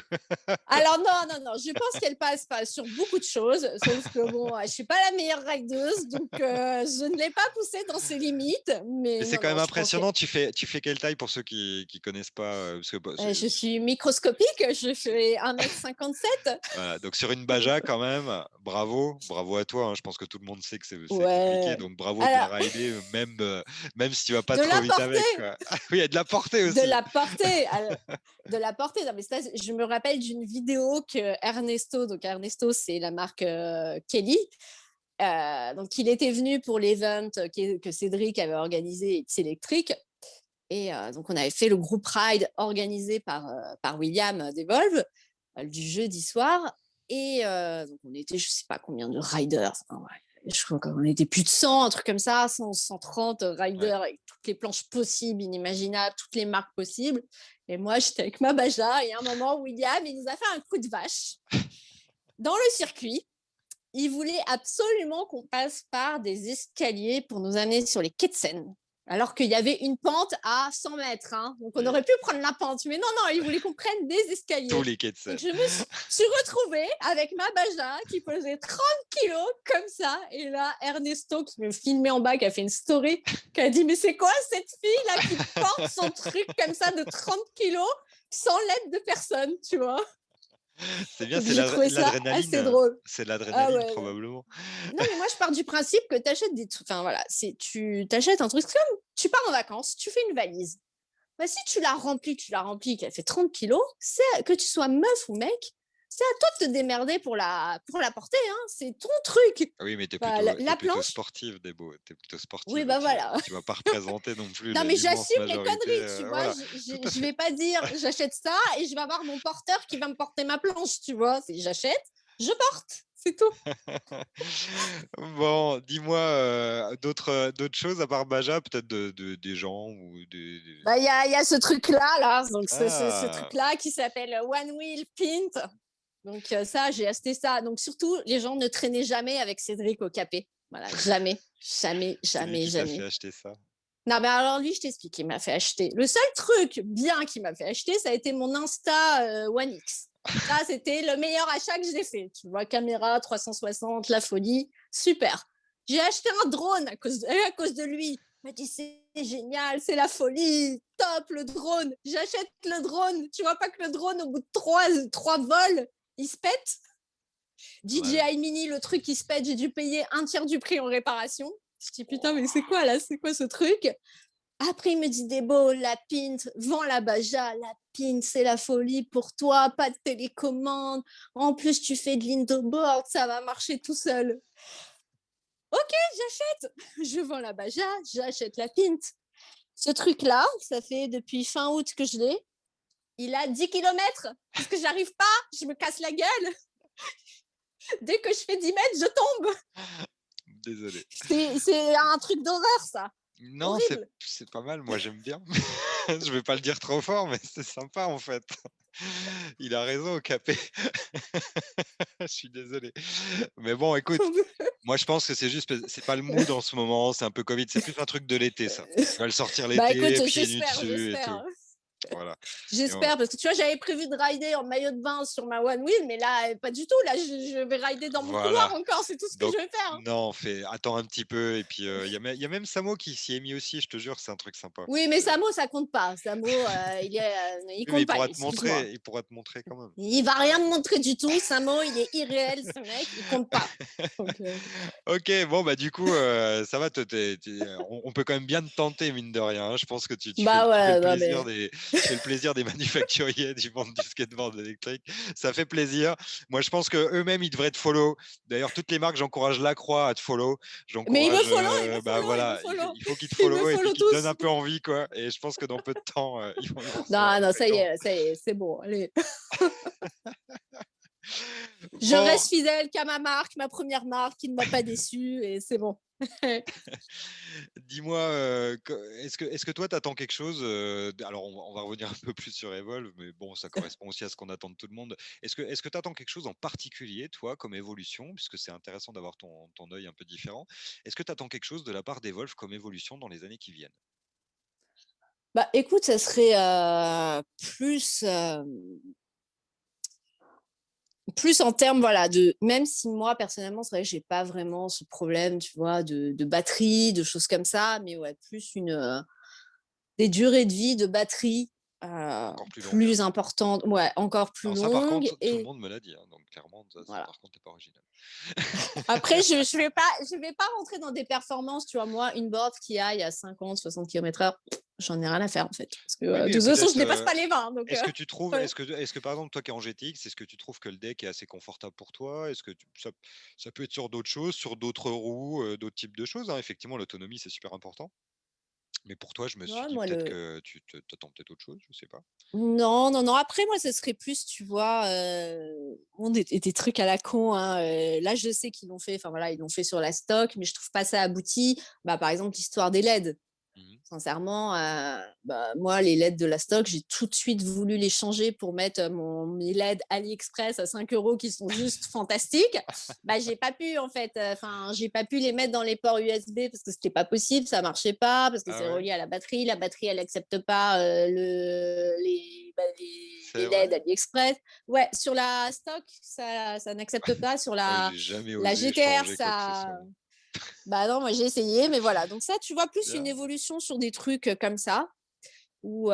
Alors non, je pense qu'elle passe pas sur beaucoup de choses, sauf que bon, je suis pas la meilleure rideuse, donc je ne l'ai pas poussée dans ses limites, Mais mais c'est non, quand même non, je pense que impressionnant. Tu fais quelle taille pour ceux qui connaissent pas parce que, je suis microscopique, je fais 1,57 m. voilà, donc sur une Baja quand même, bravo, bravo à toi, hein. Je pense que tout le monde sait que c'est compliqué, Ouais. donc bravo de la Alors, rider, même si tu vas pas de trop la vite portée, avec, quoi. Ah oui, il y a de la portée de aussi. la portée, de la portée. Non, mais ça, je me rappelle d'une vidéo que Ernesto, donc Ernesto, c'est la marque Kelly. Donc, il était venu pour l'event que Cédric avait organisé, It's Electric. Et donc, on avait fait le groupe Ride organisé par William d'Evolve du jeudi soir. Et donc, on était, je ne sais pas combien de riders. Hein, ouais. Je crois qu'on était plus de 100, un truc comme ça, 100, 130 Ouais. riders avec toutes les planches possibles, inimaginables, toutes les marques possibles. Et moi, j'étais avec ma Baja. Et à un moment, William, il nous a fait un coup de vache dans le circuit. Il voulait absolument qu'on passe par des escaliers pour nous amener sur les quais de Seine. Alors qu'il y avait une pente à 100 mètres. Hein. Donc, on Et aurait pu prendre la pente. Mais non, il voulait qu'on prenne des tous escaliers. les quais de Donc, Seine. je me suis retrouvée avec ma Baja qui pesait 30 kilos comme ça. Et là, Ernesto qui me filmait en bas, qui a fait une story, qui a dit, mais c'est quoi cette fille-là qui porte son truc comme ça de 30 kilos sans l'aide de personne, tu vois? C'est bien, Donc, j'ai trouvé ça assez drôle. c'est Ah l'adrénaline ouais, probablement. non, mais moi, je pars du principe que tu achètes des trucs. Enfin, voilà, tu t'achètes un truc. C'est comme tu pars en vacances, tu fais une valise. Bah, si tu la remplis, qu'elle fait 30 kilos, c'est que tu sois meuf ou mec, c'est à toi de te démerder pour la porter. Hein. C'est ton truc. Ah oui, mais Bah, t'es la plutôt planche, sportive, Debo. T'es plutôt oui, sportive. bah voilà. Tu vas pas représenter non plus Non, mais l'immense j'assume les majorité. conneries, tu vois. Voilà, tout à Je fait. vais pas dire j'achète ça et je vais avoir mon porteur qui va me porter ma planche, tu vois. J'achète. Je porte, c'est tout. Bon, dis-moi d'autres choses à part Baja, peut-être des gens ou Bah, il y a ce truc-là, là, donc ce Ah, truc-là qui s'appelle One Wheel Pint. Donc ça, j'ai acheté ça. Donc surtout, les gens ne traînaient jamais avec Cédric au capé. Voilà, jamais, jamais, c'est lui jamais, qui t'a fait jamais. acheter ça. Non, mais alors lui, je t'explique, il m'a fait acheter. Le seul truc bien qu'il m'a fait acheter, ça a été mon Insta One X. Ça, c'était le meilleur achat que j'ai fait. Tu vois, caméra 360, la folie, super. J'ai acheté un drone à cause de lui. Il m'a dit, c'est génial, c'est la folie, top le drone. J'achète le drone. Tu vois pas que le drone, au bout de trois vols, il se pète. Ouais. DJI Mini, le truc qui se pète, j'ai dû payer un tiers du prix en réparation. Je dis, putain, mais c'est quoi là? C'est quoi ce truc? Après, il me dit, Débo, la pinte, vends la Baja, la pinte, c'est la folie pour toi, pas de télécommande. En plus, tu fais de l'indoboard, ça va marcher tout seul. Ok, j'achète. Je vends la Baja, j'achète la pinte. Ce truc-là, ça fait depuis fin août que je l'ai. Il a 10 km parce que j'arrive pas, je me casse la gueule. Dès que je fais 10 mètres, je tombe. Désolé. C'est un truc d'horreur, ça. Non, Horrible. c'est pas mal, moi j'aime bien. Je vais pas le dire trop fort, mais c'est sympa en fait. Il a raison au capé. Je suis désolé. Mais bon, écoute, moi je pense que c'est juste, c'est pas le mood en ce moment, c'est un peu Covid, c'est plus un truc de l'été ça. Tu vas le sortir Bah l'été, écoute, pieds nus dessus et tout. j'espère. Voilà. J'espère, parce que tu vois, j'avais prévu de rider en maillot de bain sur ma One Wheel, mais là, pas du tout. Là, je vais rider dans mon couloir Voilà. encore, c'est tout ce que Donc, je vais faire. non, attends un petit peu. Et puis, il y a même Samo qui s'y est mis aussi, je te jure, c'est un truc sympa. Oui, mais Samo, ça compte pas. Samo, il Oui, mais compte il pas, pourra te excuse-moi. montrer, il pourra te montrer quand même. Il va rien me montrer du tout. Samo, il est irréel, ce mec, il compte pas. Donc, Ok, bon, bah du coup, ça va, on peut quand même bien te tenter, mine de rien. Hein. Je pense que tu fais, bah tu fais le ouais, non, plaisir mais... tu fais le plaisir des manufacturiers du monde du skateboard électrique. Ça fait plaisir. Moi, je pense qu'eux-mêmes, ils devraient te follow. D'ailleurs, toutes les marques, j'encourage Lacroix à te follow. Mais il me J'encourage, follow, bah il me voilà, follow. il faut qu'ils te Ils me follow et puis follow qu'ils te donnent tous. un peu envie, quoi. Et je pense que dans peu de temps, ils vont se Non, non, ça y vraiment. est, c'est bon. Allez. Je Bon, reste fidèle qu'à ma marque, ma première marque, qui ne m'a pas déçue, et c'est bon. dis-moi, est-ce que toi, tu attends quelque chose alors, on va revenir un peu plus sur Evolve, mais bon, ça correspond aussi à ce qu'on attend de tout le monde. Est-ce que tu attends quelque chose en particulier, toi, comme évolution, puisque c'est intéressant d'avoir ton œil un peu différent. Est-ce que tu attends quelque chose de la part d'Evolve comme évolution dans les années qui viennent? Bah, écoute, ça serait plus en termes, voilà, même si moi, personnellement, c'est vrai que j'ai pas vraiment ce problème, tu vois, de batterie, de choses comme ça, mais ouais, plus des durées de vie de batterie Encore plus longue. plus importantes, ouais, encore plus Alors ça, par longues. contre, tout le Et monde me l'a dit, hein, donc clairement, ça, voilà. par contre, t'es pas original. Après, je vais pas rentrer dans des performances, tu vois, moi, une board qui aille à 50, 60 km/h, j'en ai rien à faire, en fait. Parce que Oui, de mais toute façon, je peut-être, dépasse pas les 20. Donc, est-ce que tu trouves, ouais. est-ce que par exemple, toi qui es en GTX, est-ce que tu trouves que le deck est assez confortable pour toi? Est-ce que ça peut être sur d'autres choses, sur d'autres roues, d'autres types de choses, hein? Effectivement, l'autonomie, c'est super important. Mais pour toi, je me suis Ouais, dit moi, peut-être que tu t'attends peut-être autre chose, je sais pas. Non, non, non. Après, moi, ce serait plus, tu vois, des trucs à la con. Hein. Là, je sais qu'ils l'ont fait. Enfin voilà, ils l'ont fait sur la stock, mais je trouve pas ça abouti. Bah, par exemple, l'histoire des LED. Mmh. Sincèrement, bah, moi, les LED de la stock, j'ai tout de suite voulu les changer pour mettre mes LED AliExpress à 5 euros qui sont juste fantastiques. Bah, j'ai pas pu, en fait. Enfin, j'ai pas pu les mettre dans les ports USB parce que c'était pas possible, ça marchait pas, parce que Ah c'est ouais? relié à la batterie. La batterie, elle accepte pas C'est les vrai? LED AliExpress. Ouais, sur la stock, ça n'accepte pas. Sur Moi, la, j'ai jamais la osé GTR, changer quoi que ce ça. soit. Bah non, moi j'ai essayé, mais voilà. Donc ça, tu vois, plus une Bien. évolution sur des trucs comme ça, où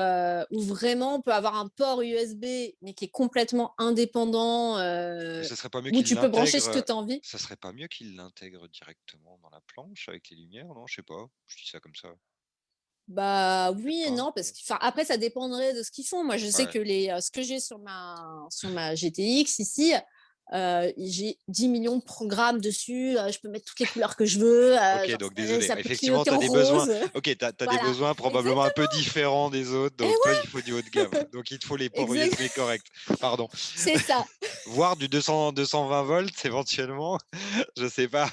vraiment on peut avoir un port USB, mais qui est complètement indépendant, Mais ce serait pas mieux où qu'il tu peux brancher ce que l'intègre, tu as envie. ça serait pas mieux qu'il l'intègre directement dans la planche avec les lumières, non? Je sais pas, je dis ça comme ça. Bah Je sais oui et pas. non, parce que après, ça dépendrait de ce qu'ils font. Moi, je sais Ouais. que ce que j'ai sur ma GTX ici, j'ai 10 millions de programmes dessus. Je peux mettre toutes les couleurs que je veux. OK, Genre, donc désolé. ça peut Effectivement, clignoter tu as en des besoins. rose. OK, tu as des Voilà, besoins probablement un exactement. peu différents des autres, Et donc toi, il faut du haut de gamme. Donc il te faut les ports ouais, USB corrects. Pardon. c'est ça. Voire du 220 volts éventuellement, je sais pas.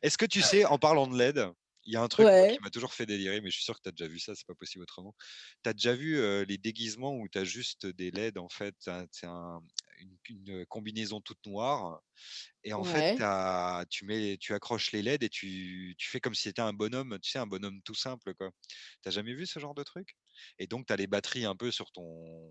Est-ce que tu sais, en parlant de LED, il y a un truc moi qui Ouais, m'a toujours fait délirer, mais je suis sûr que tu as déjà vu ça, c'est pas possible autrement. Tu as déjà vu, les déguisements où tu as juste des LED en fait, c'est une combinaison toute noire et en fait ouais. tu accroches les LED et tu fais comme si c'était un bonhomme, tu sais, un bonhomme tout simple, quoi. Tu jamais vu ce genre de truc? Et donc tu as les batteries un peu sur ton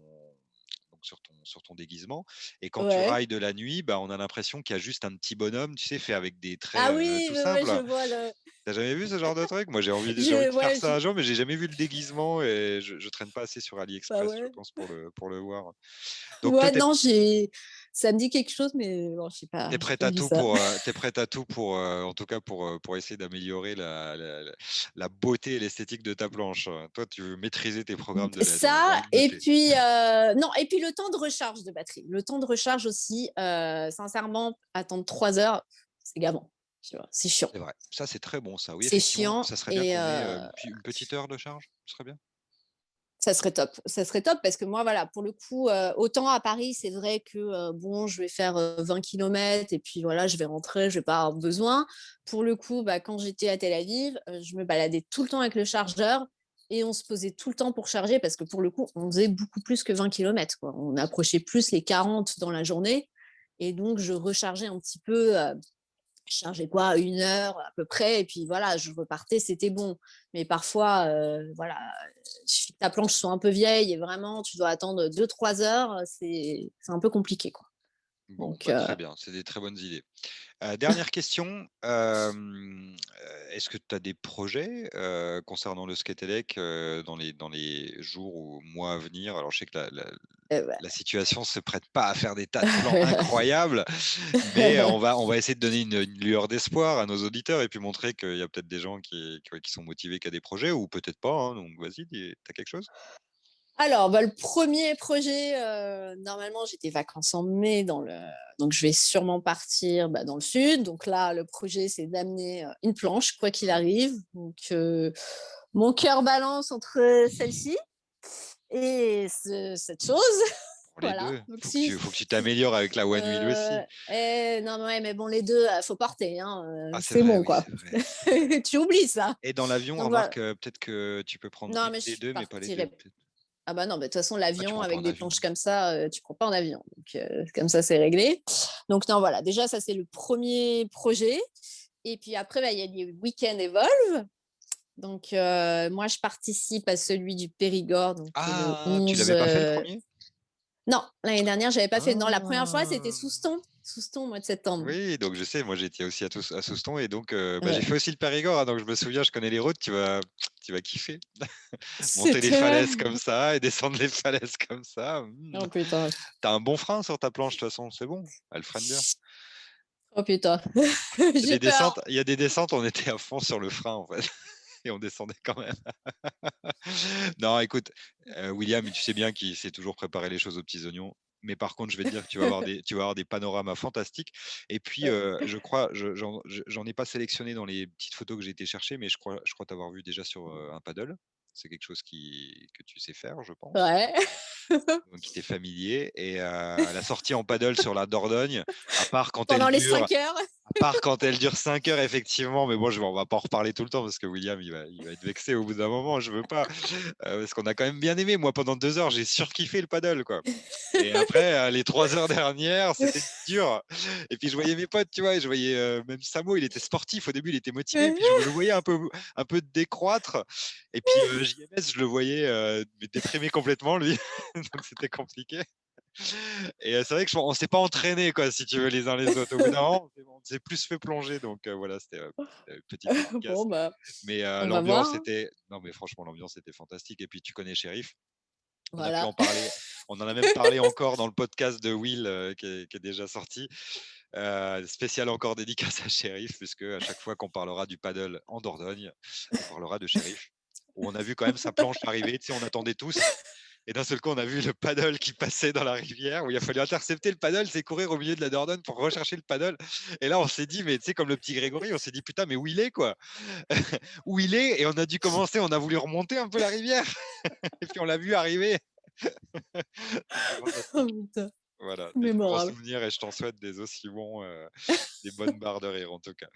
déguisement et quand tu Ouais. railles de la nuit, bah, on a l'impression qu'il y a juste un petit bonhomme, tu sais, fait avec des Ah traits, oui, tout ouais, ouais, je simples. vois le. T'as jamais vu ce genre de truc? Moi, j'ai envie de faire Ouais, ça un jour, mais j'ai jamais vu le déguisement et je traîne pas assez sur bah AliExpress, je ouais. pense, pour le voir. Donc toi, Ouais, non, ça me dit quelque chose, mais bon, je sais pas, t'es j'ai prête pas à vu tout ça. pour, en tout cas, pour essayer d'améliorer la beauté et l'esthétique de ta planche. Toi, tu veux maîtriser tes programmes de LED, j'ai Ça, envie de et noter. puis, non, et puis le temps de recharge de batterie. Le temps de recharge aussi, sincèrement, attendre 3 heures, c'est gavant. Tu vois, c'est chiant. C'est vrai. Ça, c'est très bon ça. Oui, C'est effectivement, chiant ça serait bien et qu'on ait, une petite heure de charge, ce serait bien. ça serait top. Ça serait top parce que moi, voilà, pour le coup, autant à Paris, c'est vrai que bon, je vais faire 20 kilomètres et puis voilà, je vais rentrer, je vais pas avoir besoin. Pour le coup, bah, quand j'étais à Tel Aviv, je me baladais tout le temps avec le chargeur et on se posait tout le temps pour charger parce que pour le coup, on faisait beaucoup plus que 20 kilomètres. On approchait plus les 40 dans la journée et donc je rechargeais un petit peu. Je chargeais quoi, 1 heure à peu près, et puis voilà, je repartais, c'était bon. Mais parfois, voilà, il suffit que ta planche soit un peu vieille et vraiment, tu dois attendre 2, 3 heures, c'est un peu compliqué, quoi. Bon, Donc, bah, très bien, c'est des très bonnes idées. Dernière question, est-ce que tu as des projets, concernant le Skatelec, dans les jours ou mois à venir? Alors je sais que la situation se prête pas à faire des tas de plans incroyables, mais on va essayer de donner une lueur d'espoir à nos auditeurs et puis montrer qu'il y a peut-être des gens qui sont motivés, qui a des projets ou peut-être pas, hein, donc vas-y, tu as quelque chose? Alors, bah, le premier projet, normalement, j'étais vacances en mai donc je vais sûrement partir, bah, dans le sud. Donc là, le projet, c'est d'amener, une planche, quoi qu'il arrive. Donc, mon cœur balance entre celle-ci et cette chose. Pour les Voilà, 2, donc faut que tu t'améliores avec la One Wheel aussi. non, mais ouais, mais bon, les 2, faut porter, hein, Ah c'est c'est vrai, bon, oui, quoi. c'est vrai. Tu oublies ça. Et dans l'avion, Donc voilà. remarque, peut-être que tu peux prendre Non, une mais des je 2, mais pas les 2 partirai. peut-être. Ah bah non, bah, de toute façon, Ah, tu l'avion prends pas avec en des avion. planches comme ça, tu prends pas en avion. Donc, comme ça, c'est réglé. Donc non, voilà, déjà, ça, c'est le premier projet. Et puis après, bah, il y a les week-ends Evolve. Donc, moi, je participe à celui du Périgord, donc qui est le Ah, tu 11. l'avais pas fait le premier. Non, l'année dernière, j'avais pas fait. Non, la première fois, c'était Ah! Souston. Souston au mois de septembre. Oui, donc je sais, moi j'étais aussi à Souston et donc bah, j'ai Ouais. fait aussi le Périgord, hein, donc je me souviens, je connais les routes, tu vas kiffer. Monter les C'était. falaises comme ça et descendre les falaises comme ça, Oh putain. tu un bon frein sur ta planche de toute façon, c'est bon, elle freine bien. Oh putain. Il y a J'ai des descentes peur. il y a des descentes, on était à fond sur le frein en fait et on descendait quand même. Non, écoute, William, tu sais bien qu'il sait toujours préparer les choses aux petits oignons. Mais par contre, je vais te dire que tu vas avoir des panoramas fantastiques. Et puis, je crois, j'en ai pas sélectionné dans les petites photos que j'ai été chercher, mais je crois t'avoir vu déjà sur un paddle. C'est quelque chose que tu sais faire, je pense. Ouais. Donc, qui t'est familier. Et la sortie en paddle sur la Dordogne, à part quand elle Pendant les dure 5 heures. à part quand elle dure 5 heures, effectivement, mais bon, on va pas en reparler tout le temps parce que William, il va être vexé au bout d'un moment. Je veux pas, parce qu'on a quand même bien aimé. Moi, pendant 2 heures, j'ai surkiffé le paddle, quoi. Et après, les 3 heures dernières, c'était dur. Et puis, je voyais mes potes, tu vois, et je voyais même Samo, il était sportif. Au début, il était motivé. Puis, je le voyais un peu décroître. Et puis, JMS, je le voyais déprimé complètement, lui. Donc, c'était compliqué. Et c'est vrai que on s'est pas entraîné quoi, si tu veux, les uns les autres. Au bout d'un moment, on s'est plus fait plonger, donc voilà, c'était petite dédicace. Bon, bah, Mais on va voir, l'ambiance hein. était, non mais franchement, l'ambiance était fantastique. Et puis tu connais Shérif, on a pu en Voilà. parler, on en a même parlé encore dans le podcast de Will qui est déjà sorti. Spécial encore dédicace à Shérif, puisque à chaque fois qu'on parlera du paddle en Dordogne, on parlera de Shérif. Où on a vu quand même sa planche arriver, tu sais, on attendait tous. Et d'un seul coup, on a vu le paddle qui passait dans la rivière, où il a fallu intercepter le paddle, c'est courir au milieu de la Dordogne pour rechercher le paddle. Et là, on s'est dit, mais tu sais, comme le petit Grégory, on s'est dit, putain, mais où il est, quoi? Où il est? Et on a dû commencer, on a voulu remonter un peu la rivière. Et puis on l'a vu arriver. C'était Oh, fantastique. putain. Voilà, des très bons Mémorable. souvenirs et je t'en souhaite des aussi bons, des bonnes barres de rire en tout cas.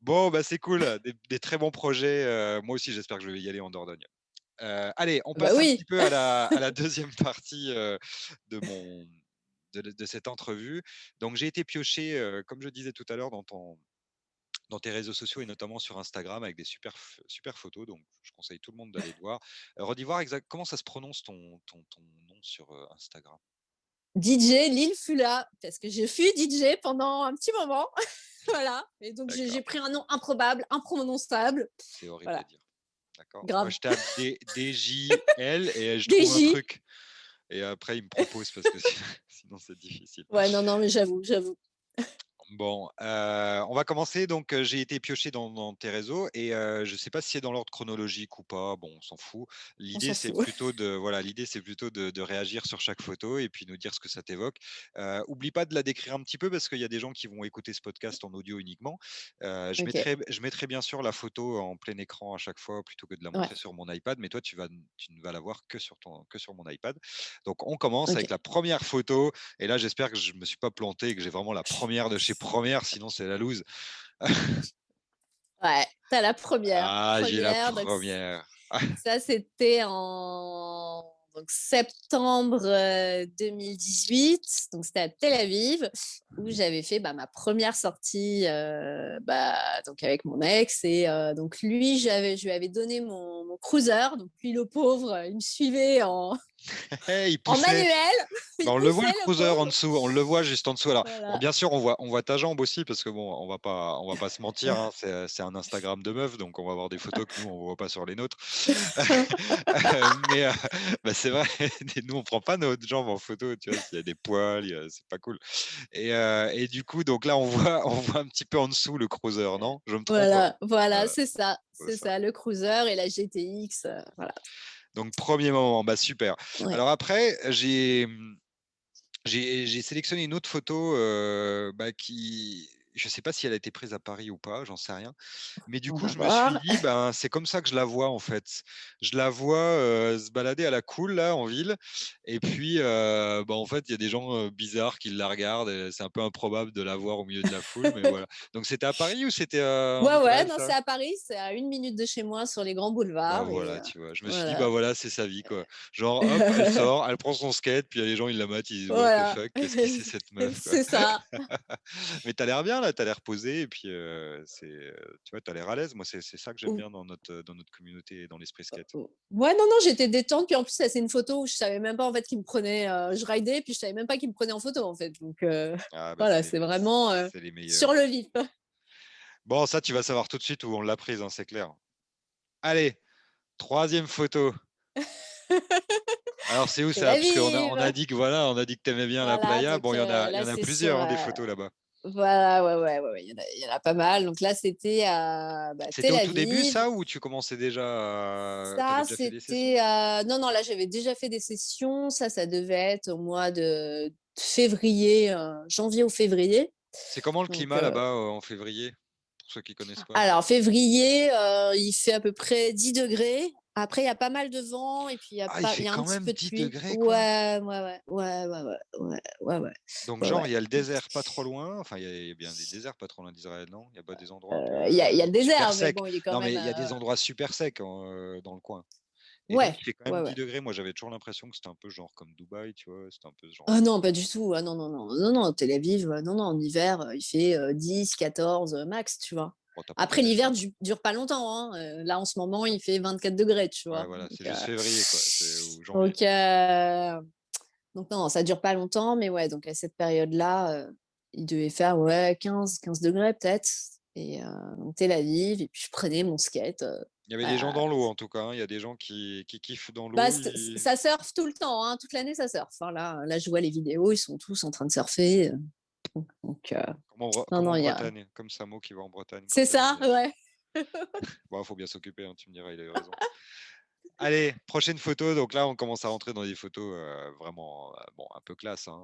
Bon, bah, c'est cool, des très bons projets, moi aussi j'espère que je vais y aller en Dordogne. Allez, on Bah passe un petit oui. peu à la 2e partie, de mon de cette entrevue. Donc j'ai été piocher, comme je disais tout à l'heure dans tes réseaux sociaux et notamment sur Instagram avec des super photos, donc je conseille tout le monde d'aller le voir. Redis voir comment ça se prononce ton nom sur, Instagram? DJ Lil Fula, parce que je fus DJ pendant un petit moment. Voilà. Et donc, j'ai D'accord, pris un nom improbable, imprononçable. c'est horrible à Voilà. dire. D'accord. Moi, Grave. je tape DJL et je trouve un DJ. truc et après, il me propose parce que sinon c'est difficile. Ouais, non, non, mais j'avoue. Bon, on va commencer. Donc, j'ai été pioché dans tes réseaux et je ne sais pas si c'est dans l'ordre chronologique ou pas. Bon, on s'en fout. On L'idée, s'en c'est fout. plutôt de réagir sur chaque photo et puis nous dire ce que ça t'évoque. Oublie pas de la décrire un petit peu parce qu'il y a des gens qui vont écouter ce podcast en audio uniquement. Ok. Je mettrai bien sûr la photo en plein écran à chaque fois plutôt que de la Ouais. montrer sur mon iPad, mais toi, tu ne vas la voir que sur mon iPad. Donc, on commence avec Ok. la première photo et là, j'espère que je me suis pas planté et que j'ai vraiment la première de chez Première, sinon c'est la loose. Ouais. T'as la première. Ah, j'ai la Première. Donc, première. ça, c'était en donc, septembre 2018. Donc, c'était à Tel Aviv où j'avais fait ma première sortie donc avec mon ex. Et donc, lui, je lui avais donné mon cruiser. Donc, lui, le pauvre, il me suivait Hey, il en poussait. manuel. Bah, Il on le voit poussait, le le cruiser en pauvre. dessous, on le voit juste en dessous. Alors, bon, Voilà. bien sûr, on voit ta jambe aussi parce que bon, on va pas se mentir, hein, c'est un Instagram de meuf, donc on va avoir des photos que nous on voit pas sur les nôtres. Mais bah, c'est vrai, nous on prend pas notre jambe en photo, tu vois, s'il y a des poils, c'est pas cool. Et du coup, donc là on voit un petit peu en dessous le cruiser, non? Je me trompe? Voilà, Voilà, c'est ça. c'est C'est ça. ça, le cruiser et la GTX. Voilà. Donc premier moment, bah super. Ouais. Alors après, j'ai sélectionné une autre photo, bah, qui je sais pas si elle a été prise à Paris ou pas, j'en sais rien. Mais du On coup, va je me suis voir. dit: «Ben, c'est comme ça que je la vois, en fait». Je la vois, se balader à la cool, là, en ville et puis, bah, en fait, il y a des gens, bizarres qui la regardent et c'est un peu improbable de la voir au milieu de la foule, mais voilà. Donc c'était à Paris ou c'était, en Ouais, Israël, non, ça? c'est à Paris, c'est à 1 minute de chez moi sur les grands Bah, boulevards. Et voilà, tu vois? Je me suis dit: «Bah, voilà. voilà, c'est sa vie, quoi». Genre, hop, elle sort, elle prend son skate, puis les gens, ils la matent, ils disent: «What the Voilà. fuck? Qu'est-ce que c'est cette meuf, quoi?» C'est ça. Mais tu as l'air bien là, tu as l'air posé et puis, tu vois, tu as l'air à l'aise. Moi, c'est ça que j'aime bien dans notre communauté et dans l'esprit skate. Ouais, non, non, j'étais détente. Puis en plus, ça, c'est une photo où je savais même pas en fait qui me prenait. Je ridais, puis je savais même pas qui me prenait en photo en fait. Donc Ah bah, voilà, c'est vraiment c'est les meilleurs. sur le vif. Bon, ça, tu vas savoir tout de suite où on l'a prise, hein, c'est clair. Allez, troisième photo. Alors, c'est où C'est ça? la Parce qu'on a vive. on a dit que tu aimais bien la Voilà, playa. donc Bon, il y là, en a c'est sur. plusieurs, hein, des photos là-bas. Voilà, ouais, il y en a pas mal. Donc là, c'était à C'était Tel au tout début, Aviv. ça, ou tu commençais déjà, Ça, t'avais déjà fait des sessions? c'était. Non, non, là, j'avais déjà fait des sessions. Ça devait être au mois de février, janvier ou février. C'est comment le Donc, climat là-bas, en février? Pour ceux qui connaissent pas. alors, février, il fait à peu près 10 degrés. Après, il y a pas mal de vent et puis Ah, il il fait y a un quand petit même peu de 10 pluie. degrés, quoi. Ouais. Donc, Ouais, genre, ouais. il y a le désert pas trop loin. Enfin, il y a bien des déserts pas trop loin d'Israël, non? Il y a pas des endroits un Il y a peu le super désert, mais secs? bon, il est quand Non, même. mais il y a des endroits super secs dans le coin. Et donc, Ouais, il fait quand même 10 ouais. degrés. Moi, j'avais toujours l'impression que c'était un peu genre comme Dubaï, tu vois? C'était un peu ce genre Ah de non, pas du tout. Ah non, non, non, non, non, Tel Aviv, non, non, en hiver, il fait 10, 14 max, tu vois. bon, tu pas Après, connaître l'hiver ça. dure pas longtemps, hein. Là, en ce moment, il fait 24 degrés, tu Ouais, vois. voilà, c'est juste février, quoi. C'est ou janvier. Donc, euh, donc non, ça dure pas longtemps, mais ouais, donc à cette période-là, il devait faire ouais, 15 degrés peut-être. Et donc Tel Aviv, et puis je prenais mon skate. Il y avait des gens à- dans l'eau, en tout cas, hein. Il y a des gens qui kiffent dans l'eau. Ça surfe tout le temps, hein, toute l'année, ça surfe. Enfin, là, je vois les vidéos, ils sont tous en train de surfer. Donc, non, Comme non, en il y a. Bretagne, comme Samo qui va en Bretagne quand C'est il y a de la ça, neige. ouais. Bon, faut bien s'occuper, hein, tu me diras, il a eu raison. Allez, prochaine photo. Donc là, on commence à rentrer dans des photos vraiment bon, un peu classe, hein.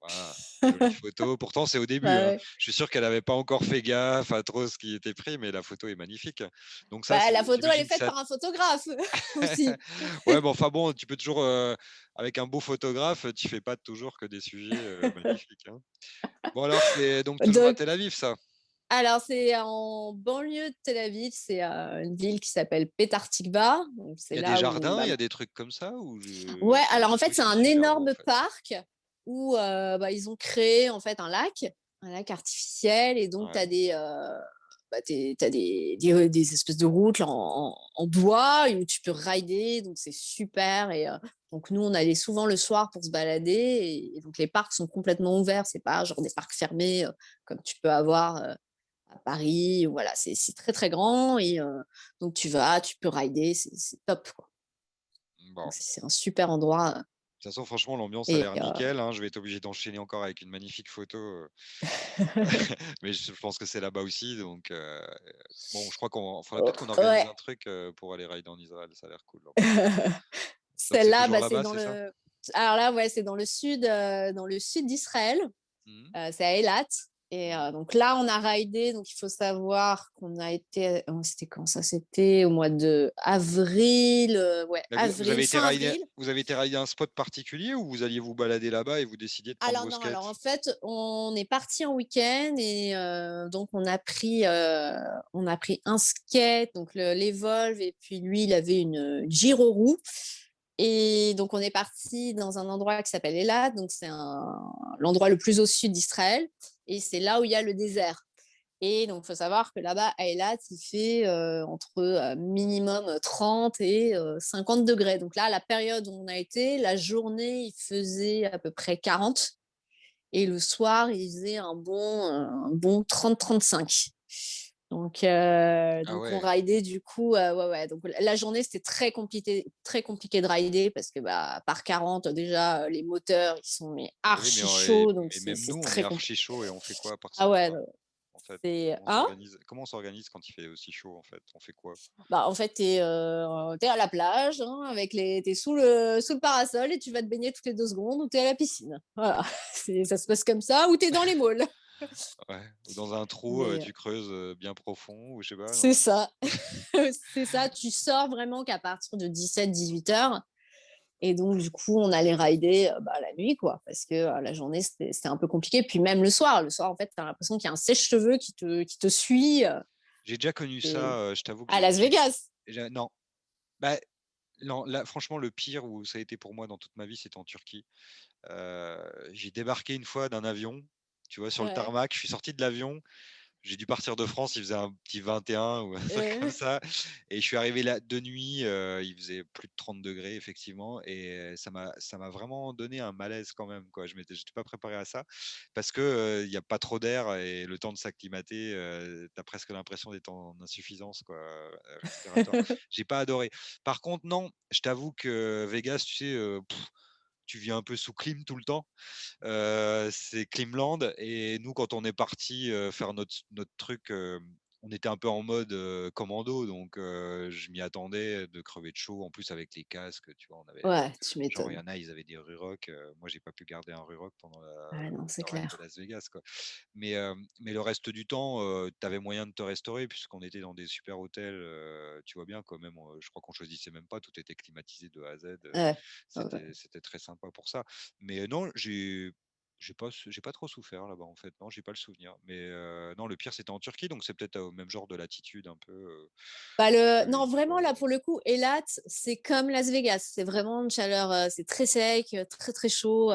Voilà, jolie photo. Pourtant, c'est au début, Bah hein. ouais. Je suis sûr qu'elle n'avait pas encore fait gaffe à trop ce qui était pris, mais la photo est magnifique. Donc ça, Bah, la photo, elle est j'imagine que faite ça. par un photographe aussi. Ouais, mais enfin bon, tu peux toujours, avec un beau photographe, tu fais pas toujours que des sujets magnifiques, hein. Bon alors, c'est donc toujours à Donc, Tel Aviv, ça? alors, c'est en banlieue de Tel Aviv, c'est une ville qui s'appelle Petah Tikva. Donc, Il c'est y a des là où, jardins, bah, il y a des trucs comme ça ou ouais, c'est alors en juste fait, truc c'est qui est un super beau en énorme fait? parc où bah, ils ont créé en fait un lac artificiel, et donc tu Ouais. as t'as des espèces de routes là, en bois où tu peux rider, donc c'est super. Et donc nous, on allait souvent le soir pour se balader, et donc les parcs sont complètement ouverts, c'est pas genre des parcs fermés comme tu peux avoir à Paris. Voilà, c'est très très grand, et donc tu vas, tu peux rider, c'est top, quoi. Bon. Donc c'est un super endroit. De toute façon, franchement, l'ambiance a Et l'air nickel, hein. Je vais être obligé d'enchaîner encore avec une magnifique photo, mais je pense que c'est là-bas aussi, donc bon, je crois qu'on faudrait peut-être qu'on organise ouais. un truc, pour aller rider en Israël, ça a l'air cool en plus. Donc c'est Celle-là, toujours bah, c'est là-bas, dans c'est ça? le. Alors là, ouais, c'est dans le sud d'Israël. Mmh. C'est à Eilat. Et Mmh. donc là, on a raidé. Donc il faut savoir qu'on a été. C'était quand ça? C'était au mois de avril. Ouais, Mais avril, fin avril. vous avez été rider un spot particulier ou vous alliez vous balader là-bas et vous décidiez de prendre Alors vos non, alors en skates? fait, on est parti en week-end, et donc on a pris un skate, donc l'Evolve, et puis lui, il avait une Giro roue. Et donc, on est parti dans un endroit qui s'appelle Eilat, donc l'endroit le plus au sud d'Israël, et c'est là où il y a le désert. Et donc, il faut savoir que là-bas, à Eilat, il fait entre minimum 30 et 50 degrés. Donc là, la période où on a été, la journée, il faisait à peu près 40, et le soir, il faisait un bon 30-35. Ah Donc on ouais. ridait du coup, ouais, ouais. Donc la journée, c'était très compliqué de rider parce que bah, par 40, déjà, les moteurs, ils sont mais Et oui, archi chauds, donc mais même nous, c'est on est très archi compliqué. chaud et on fait quoi par ce Ah ouais, temps-là, en fait? c'est hein. Comment on s'organise quand il fait aussi chaud, en fait? On fait quoi? Bah, en fait, t'es à la plage, hein, t'es sous le parasol, et tu vas te baigner toutes les 2 secondes, ou t'es à la piscine. Voilà, ça se passe comme ça, ou t'es dans les malls. Ouais, ou dans un trou, Mais tu creuses, bien profond ou je sais pas, c'est non? ça. C'est ça, tu sors vraiment qu'à partir de 17-18 heures. Et donc, du coup, on allait rider bah, la nuit, quoi, parce que la journée, c'était un peu compliqué. Puis même le soir, en fait, tu as l'impression qu'il y a un sèche-cheveux qui te suit. J'ai déjà connu Et- ça, je t'avoue que à Las Vegas. non, bah, non, là, franchement, le pire où ça a été pour moi dans toute ma vie, c'était en Turquie. J'ai débarqué une fois d'un avion, tu vois, sur le Ouais. tarmac. Je suis sorti de l'avion, j'ai dû partir de France, il faisait un petit 21 ou un truc comme ça. Et je suis arrivé là de nuit, il faisait plus de 30 degrés, effectivement. Et ça m'a vraiment donné un malaise quand même, quoi. J'étais pas préparé à ça parce que il n'y a pas trop d'air et le temps de s'acclimater, tu as presque l'impression d'être en insuffisance, quoi, respiratoire. J'ai pas adoré. Par contre, non, je t'avoue que Vegas, tu sais, tu vis un peu sous clim tout le temps. C'est Climland et nous quand on est parti, faire notre truc, on était un peu en mode, commando donc je m'y attendais de crever de chaud. En plus avec les casques, tu vois? On avait Ouais, tu genre il y m'étonnes. en a, ils avaient des Ruroc, moi j'ai pas pu garder un Ruroc pendant Ouais, non, c'est le reste de clair. Las Vegas, quoi. Mais le reste du temps, tu avais moyen de te restaurer puisqu'on était dans des super hôtels, tu vois bien, quoi. Même, je crois qu'on choisissait même pas, tout était climatisé de A à Z, Ouais. Ouais. c'était très sympa pour ça. Mais non, j'ai pas trop souffert là-bas, en fait. Non, j'ai pas le souvenir. Mais non, le pire, c'était en Turquie, donc c'est peut-être au même genre de latitude un peu, Bah, que les non, vraiment, là, histoires, pour le coup, Eilat, c'est comme Las Vegas. C'est vraiment une chaleur, c'est très sec, très, très chaud.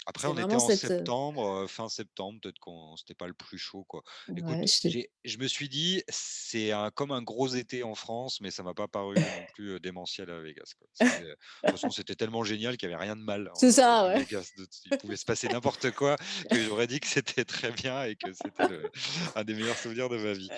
Après, C'est on était vraiment en cette. septembre, fin septembre, peut-être qu'on c'était pas le plus chaud, quoi. Ouais, Écoute, je me suis dit: «C'est comme un gros été en France», mais ça m'a pas paru non plus, démentiel à Vegas, quoi. De toute façon, c'était tellement génial qu'il y avait rien de mal c'est ça, à ouais. Vegas. Il pouvait se passer n'importe quoi, que j'aurais dit que c'était très bien et que c'était un des meilleurs souvenirs de ma vie.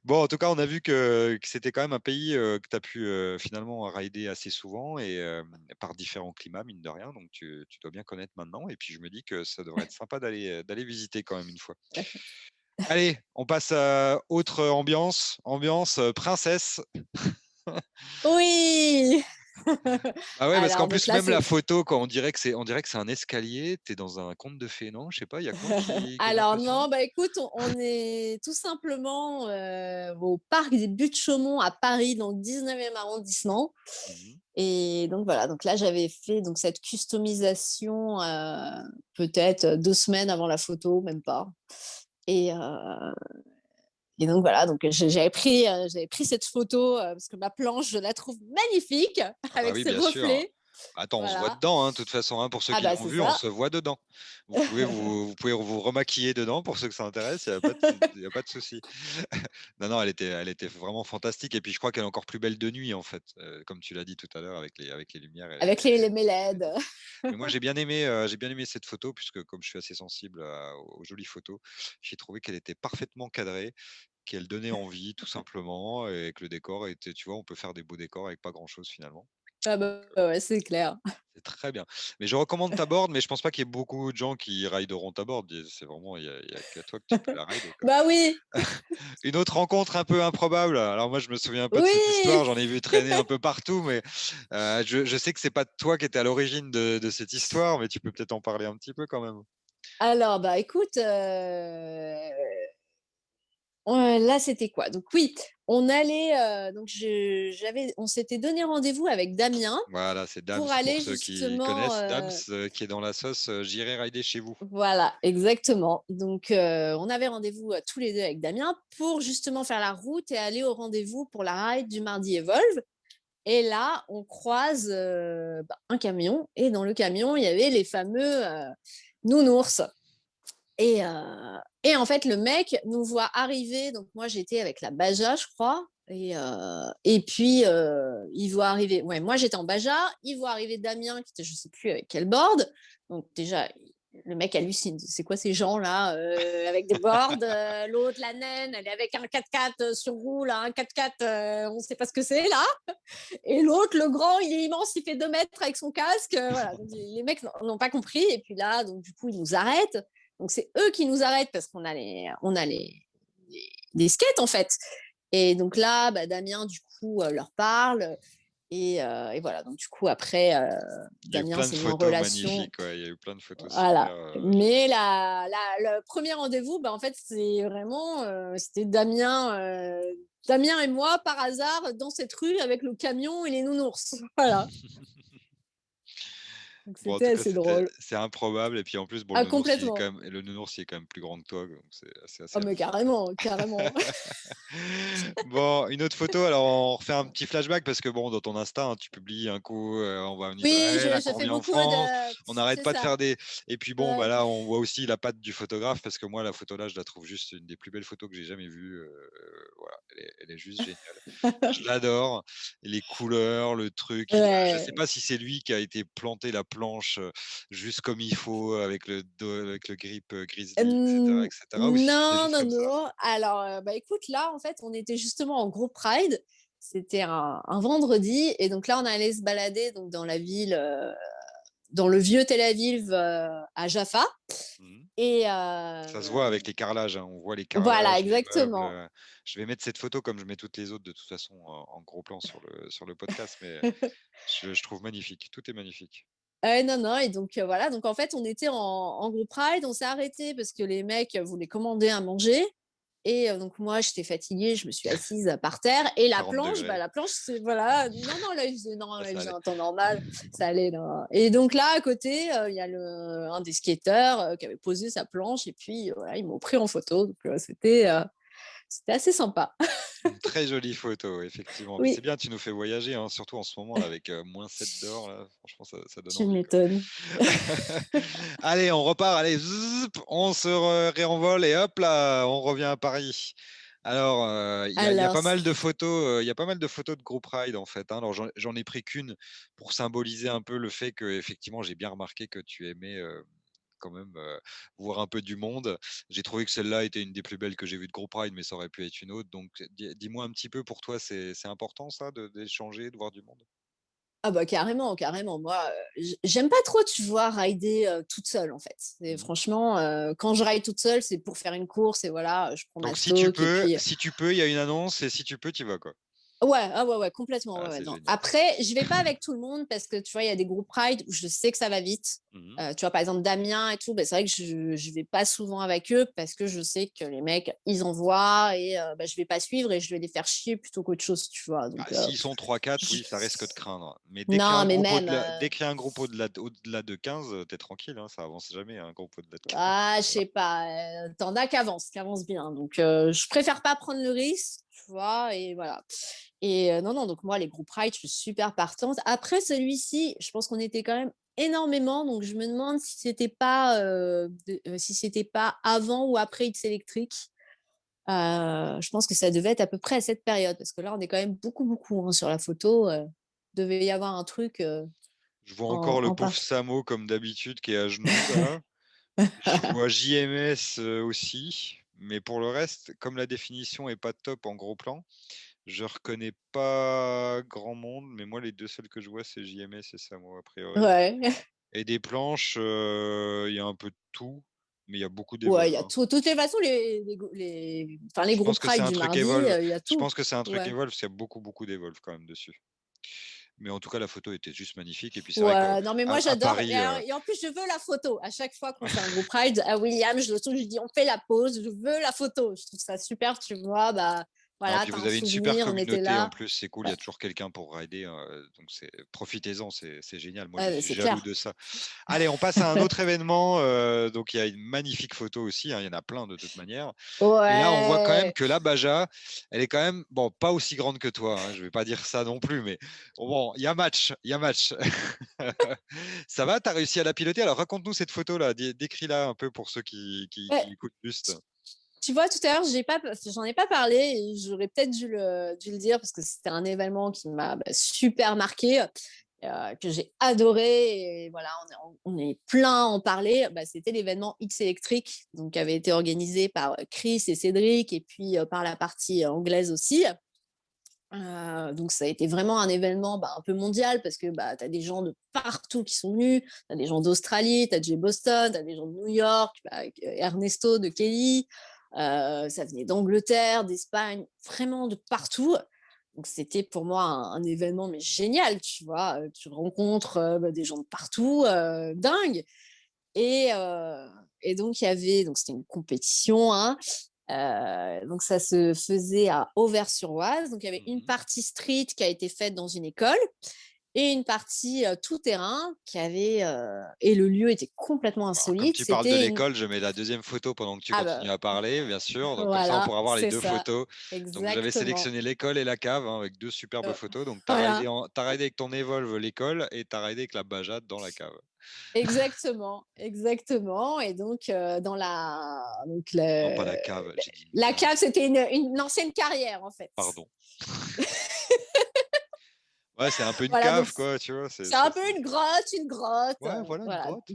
Bon, en tout cas, on a vu que c'était quand même un pays, que tu as pu, finalement rider assez souvent et par différents climats, mine de rien, donc tu dois bien connaître maintenant et puis je me dis que ça devrait être sympa d'aller visiter quand même une fois. Allez, on passe à autre ambiance, princesse. Oui! Ah ouais, parce qu'en Alors, donc plus, là, même la c'est. photo, quand on dirait que c'est un escalier, tu es dans un conte de fées, non? Je sais pas, il y a quoi qui est Alors impressionnant? non, bah écoute, on est tout simplement au parc des Buttes-Chaumont à Paris, dans le 19e arrondissement. Mmh. Et donc voilà, donc là j'avais fait donc cette customisation peut-être 2 semaines avant la photo, même pas. Et, euh, et donc voilà, donc j'avais pris cette photo parce que ma planche, je la trouve magnifique Ah bah avec oui, ses bien sûr. reflets. Attends, on se voit Voilà. dedans, hein, de toute façon, hein, pour ceux Ah qui bah l'ont c'est vu, on ça. se voit dedans. Vous pouvez vous remaquiller dedans pour ceux que ça intéresse, il y a pas de souci. Non, non, elle était vraiment fantastique et puis je crois qu'elle est encore plus belle de nuit, en fait, comme tu l'as dit tout à l'heure avec les lumières, Avec les LED. mais moi j'ai bien aimé cette photo puisque comme je suis assez sensible aux jolies photos, j'ai trouvé qu'elle était parfaitement cadrée, qu'elle donnait envie tout simplement et que le décor était, tu vois, on peut faire des beaux décors avec pas grand-chose finalement. Ah bah ouais, c'est clair. C'est très bien. Mais je recommande ta board, mais je pense pas qu'il y ait beaucoup de gens qui rideront ta board. C'est vraiment, il y a qu'à toi que tu peux la rider, quoi. Bah oui, Une autre rencontre un peu improbable. Alors moi, je me souviens un peu de cette histoire. oui. J'en ai vu traîner un peu partout, mais je sais que c'est pas toi qui étais à l'origine de cette histoire, mais tu peux peut-être en parler un petit peu quand même. Alors, bah écoute, là, c'était quoi? Donc oui, on allait, donc on s'était donné rendez-vous avec Damien Voilà, c'est Dams pour pour aller ceux qui justement, connaissent. Dams qui est dans la sauce. J'irai rider chez vous. voilà, exactement. Donc, on avait rendez-vous tous les deux avec Damien pour justement faire la route et aller au rendez-vous pour la ride du mardi Evolve. Et là, on croise un camion et dans le camion, il y avait les fameux nounours. Et en fait, le mec nous voit arriver. Donc, moi, j'étais avec la Baja, je crois. Et puis, il voit arriver. Ouais, moi, j'étais en Baja. Il voit arriver Damien, qui était, je sais plus avec quel board. Donc, déjà, le mec hallucine. C'est quoi ces gens-là avec des boards L'autre, la naine, elle est avec un 4x4 sur roue, là, un 4x4, on ne sait pas ce que c'est, là. Et l'autre, le grand, il est immense, il fait 2 mètres avec son casque. Voilà. Donc, les mecs n'ont pas compris. Et puis là, donc, du coup, ils nous arrêtent. Donc, c'est eux qui nous arrêtent parce qu'on a les skates, en fait. Et donc là, bah, Damien, du coup, leur parle. Et voilà. Donc, du coup, après, Il y a eu Damien plein de s'est mis en photos relation. magnifiques. Ouais, il y a eu plein de photos super. Voilà. Mais le premier rendez-vous, bah, en fait, c'est vraiment, c'était Damien et moi, par hasard, dans cette rue avec le camion et les nounours. Voilà. Donc, Bon, en tout c'était cas, assez drôle. c'est improbable. Et puis en plus, bon, Ah, complètement. le nounours, il est quand même plus grand que toi, donc c'est assez Ah, mais amusant. carrément, carrément. Bon, une autre photo. Alors, on refait un petit flashback parce que bon, dans ton Insta, hein, tu publies un coup, on va en Oui, Israël, je, un je coup on fais revient en beaucoup France. de. On n'arrête C'est pas de ça. faire des. Et puis bon, bah Ouais. là, on voit aussi la patte du photographe parce que moi, la photo là, je la trouve juste une des plus belles photos que j'ai jamais vues. Voilà, elle est juste géniale. Je l'adore. Les couleurs, le truc. Je sais Ouais. pas si c'est lui qui a été planté la planche juste comme il faut avec le grip Grizzly, etc., ou si c'était Non, juste non, comme ça. non. Alors, bah écoute, là, en fait, on était justement en groupe ride. C'était un vendredi. Et donc là, on allait se balader donc, dans la ville, dans le vieux Tel Aviv, à Jaffa. Mhm. Et Ça se voit avec les carrelages, hein, on voit les voilà, carrelages, l'immeuble. exactement. Je vais mettre cette photo comme je mets toutes les autres de toute façon en gros plan sur le podcast, mais je trouve magnifique. Tout est magnifique. Non, non. Et donc, voilà. Donc, en fait, on était en groupe ride. On s'est arrêté parce que les mecs voulaient commander à manger. Et donc moi, j'étais fatiguée, je me suis assise par terre. Et la 40 planche, bah, degrés. la planche, c'est voilà. Non, non, là, non, Ah, là, il ça faisait allait. un temps normal, ça allait là. Et donc là, à côté, il y a un des skateurs qui avait posé sa planche et puis voilà, ils m'ont pris en photo. Donc c'était assez sympa. Une très jolie photo, effectivement. Mais c'est Oui, bien, tu nous fais voyager, hein, surtout en ce moment là, avec -7 dehors. Là, franchement, ça donne tu envie, quoi. m'étonnes. Allez, on repart. Allez, zzzp, on se réenvole et hop là, on revient à Paris. Alors, il y a Alors, pas mal de photos, il y a pas mal de photos de groupe ride en fait, hein. Alors j'en ai pris qu'une pour symboliser un peu le fait que effectivement j'ai bien remarqué que tu aimais quand même voir un peu du monde. J'ai trouvé que celle-là était une des plus belles que j'ai vues de groupe ride, mais ça aurait pu être une autre. Donc dis-moi un petit peu pour toi, c'est important ça d'échanger, de voir du monde? ah bah carrément, carrément. Moi, j'aime pas trop, tu vois, rider toute seule en fait. Mhm. Franchement, quand je ride toute seule, c'est pour faire une course et voilà, je prends ma Donc si tu stock et peux, puis si tu peux, il y a une annonce et si tu peux, tu vas quoi. Ouais, ah ouais, complètement. Ah, Ouais, c'est non. génial. Après, je vais pas avec tout le monde parce que tu vois, il y a des groupes Pride où je sais que ça va vite. Mmh. Tu vois, par exemple, Damien et tout, c'est vrai que je vais pas souvent avec eux parce que je sais que les mecs, ils envoient et je vais pas suivre et je vais les faire chier plutôt qu'autre chose, tu vois. Ah, Donc, s'ils sont 3-4, je- oui, ça risque de craindre. Mais non, mais même, dès qu'il y a un groupe au-delà de 15, tu tranquille, hein, ça avance jamais, un groupe au-delà de 15. je sais pas, t'en as qui avancent bien. Donc, je préfère pas prendre le risque, tu vois, et voilà. Et non, donc moi, les groupes Pride, je suis super partante. Après, celui-ci, je pense qu'on était quand même énormément, donc je me demande si c'était pas avant ou après It's Electric. Je pense que ça devait être à peu près à cette période, parce que là, on est quand même beaucoup hein, sur la photo. Devait y avoir un truc Je vois encore le en pauvre part. Samo comme d'habitude qui est à genoux là. Je vois JMS aussi, mais pour le reste, comme la définition est pas top en gros plan, je reconnais pas grand monde, mais moi les deux seuls que je vois c'est JMS et Samo a priori. Ouais, Et des planches, il y a un peu de tout, mais il y a beaucoup ouais, il d'Evolve, y a hein. tout. De toutes les façons, enfin, les Je pense groupes que c'est Pride un du truc mardi, Evolve. il y a Je tout. pense que c'est un truc Ouais. Evolve parce qu'il y a beaucoup d'Evolve quand même dessus. Mais en tout cas, la photo était juste magnifique. Et puis c'est vrai qu'à Ouais, non, mais moi à j'adore. Paris, Et en plus, je veux la photo. À chaque fois qu'on fait un groupe ride, à William, je dis on fait la pause, je veux la photo. Je trouve ça super, tu vois. Bah non, voilà, puis t'as vous un avez une super souvenir, on était communauté en là. plus, c'est cool, il y Ouais, a toujours quelqu'un pour rider, donc profitez-en, c'est génial. Moi, je ouais, suis c'est jaloux clair. de ça. Allez, on passe à un autre événement, donc il y a une magnifique photo aussi, hein, il y en a plein de toute manière. Et là, on voit quand même Ouais. que la Baja, elle est quand même, bon, pas aussi grande que toi, hein, je vais pas dire ça non plus, mais bon, il y a match, il y a match. Ça va, tu as réussi à la piloter? Alors raconte-nous cette photo-là, décris-la un peu pour ceux qui Ouais. écoutent juste. Tu vois, tout à l'heure, j'en ai pas parlé et j'aurais peut-être dû le dire parce que c'était un événement qui m'a super marqué, que j'ai adoré. Et voilà, on est plein à en parler. C'était l'événement X Electric, donc qui avait été organisé par Chris et Cédric et puis par la partie anglaise aussi. Donc ça a été vraiment un événement un peu mondial parce que tu as des gens de partout qui sont venus, tu as des gens d'Australie, tu as Jay Boston, tu as des gens de New York, avec Ernesto de Kelly, ça venait d'Angleterre, d'Espagne, vraiment de partout. Donc c'était pour moi un événement mais génial, tu vois, tu rencontres des gens de partout, dingue. Et, euh, et donc il y avait, donc c'était une compétition, hein, donc ça se faisait à Auvers-sur-Oise. Donc il y avait une Mhm. partie street qui a été faite dans une école et une partie tout terrain et le lieu était complètement Alors, comme insolite. tu parles de C'était une l'école, je mets la deuxième photo pendant que tu ah bah continues à parler, bien sûr. Donc, comme ça, on voilà, pourra avoir les c'est deux ça, photos. Donc, j'avais exactement. sélectionné l'école et la cave, hein, avec deux superbes Euh, photos. Donc, voilà, t'as ridé avec ton Evolve l'école et t'as ridé avec la Bajade dans la cave. exactement. Et donc Non, pas la cave, j'ai dit une la cave. cave, c'était une ancienne carrière en fait. Pardon. Ouais, c'est un peu une Voilà, donc cave, quoi, tu vois. c'est un peu une grotte. Ouais, voilà, une Voilà. grotte.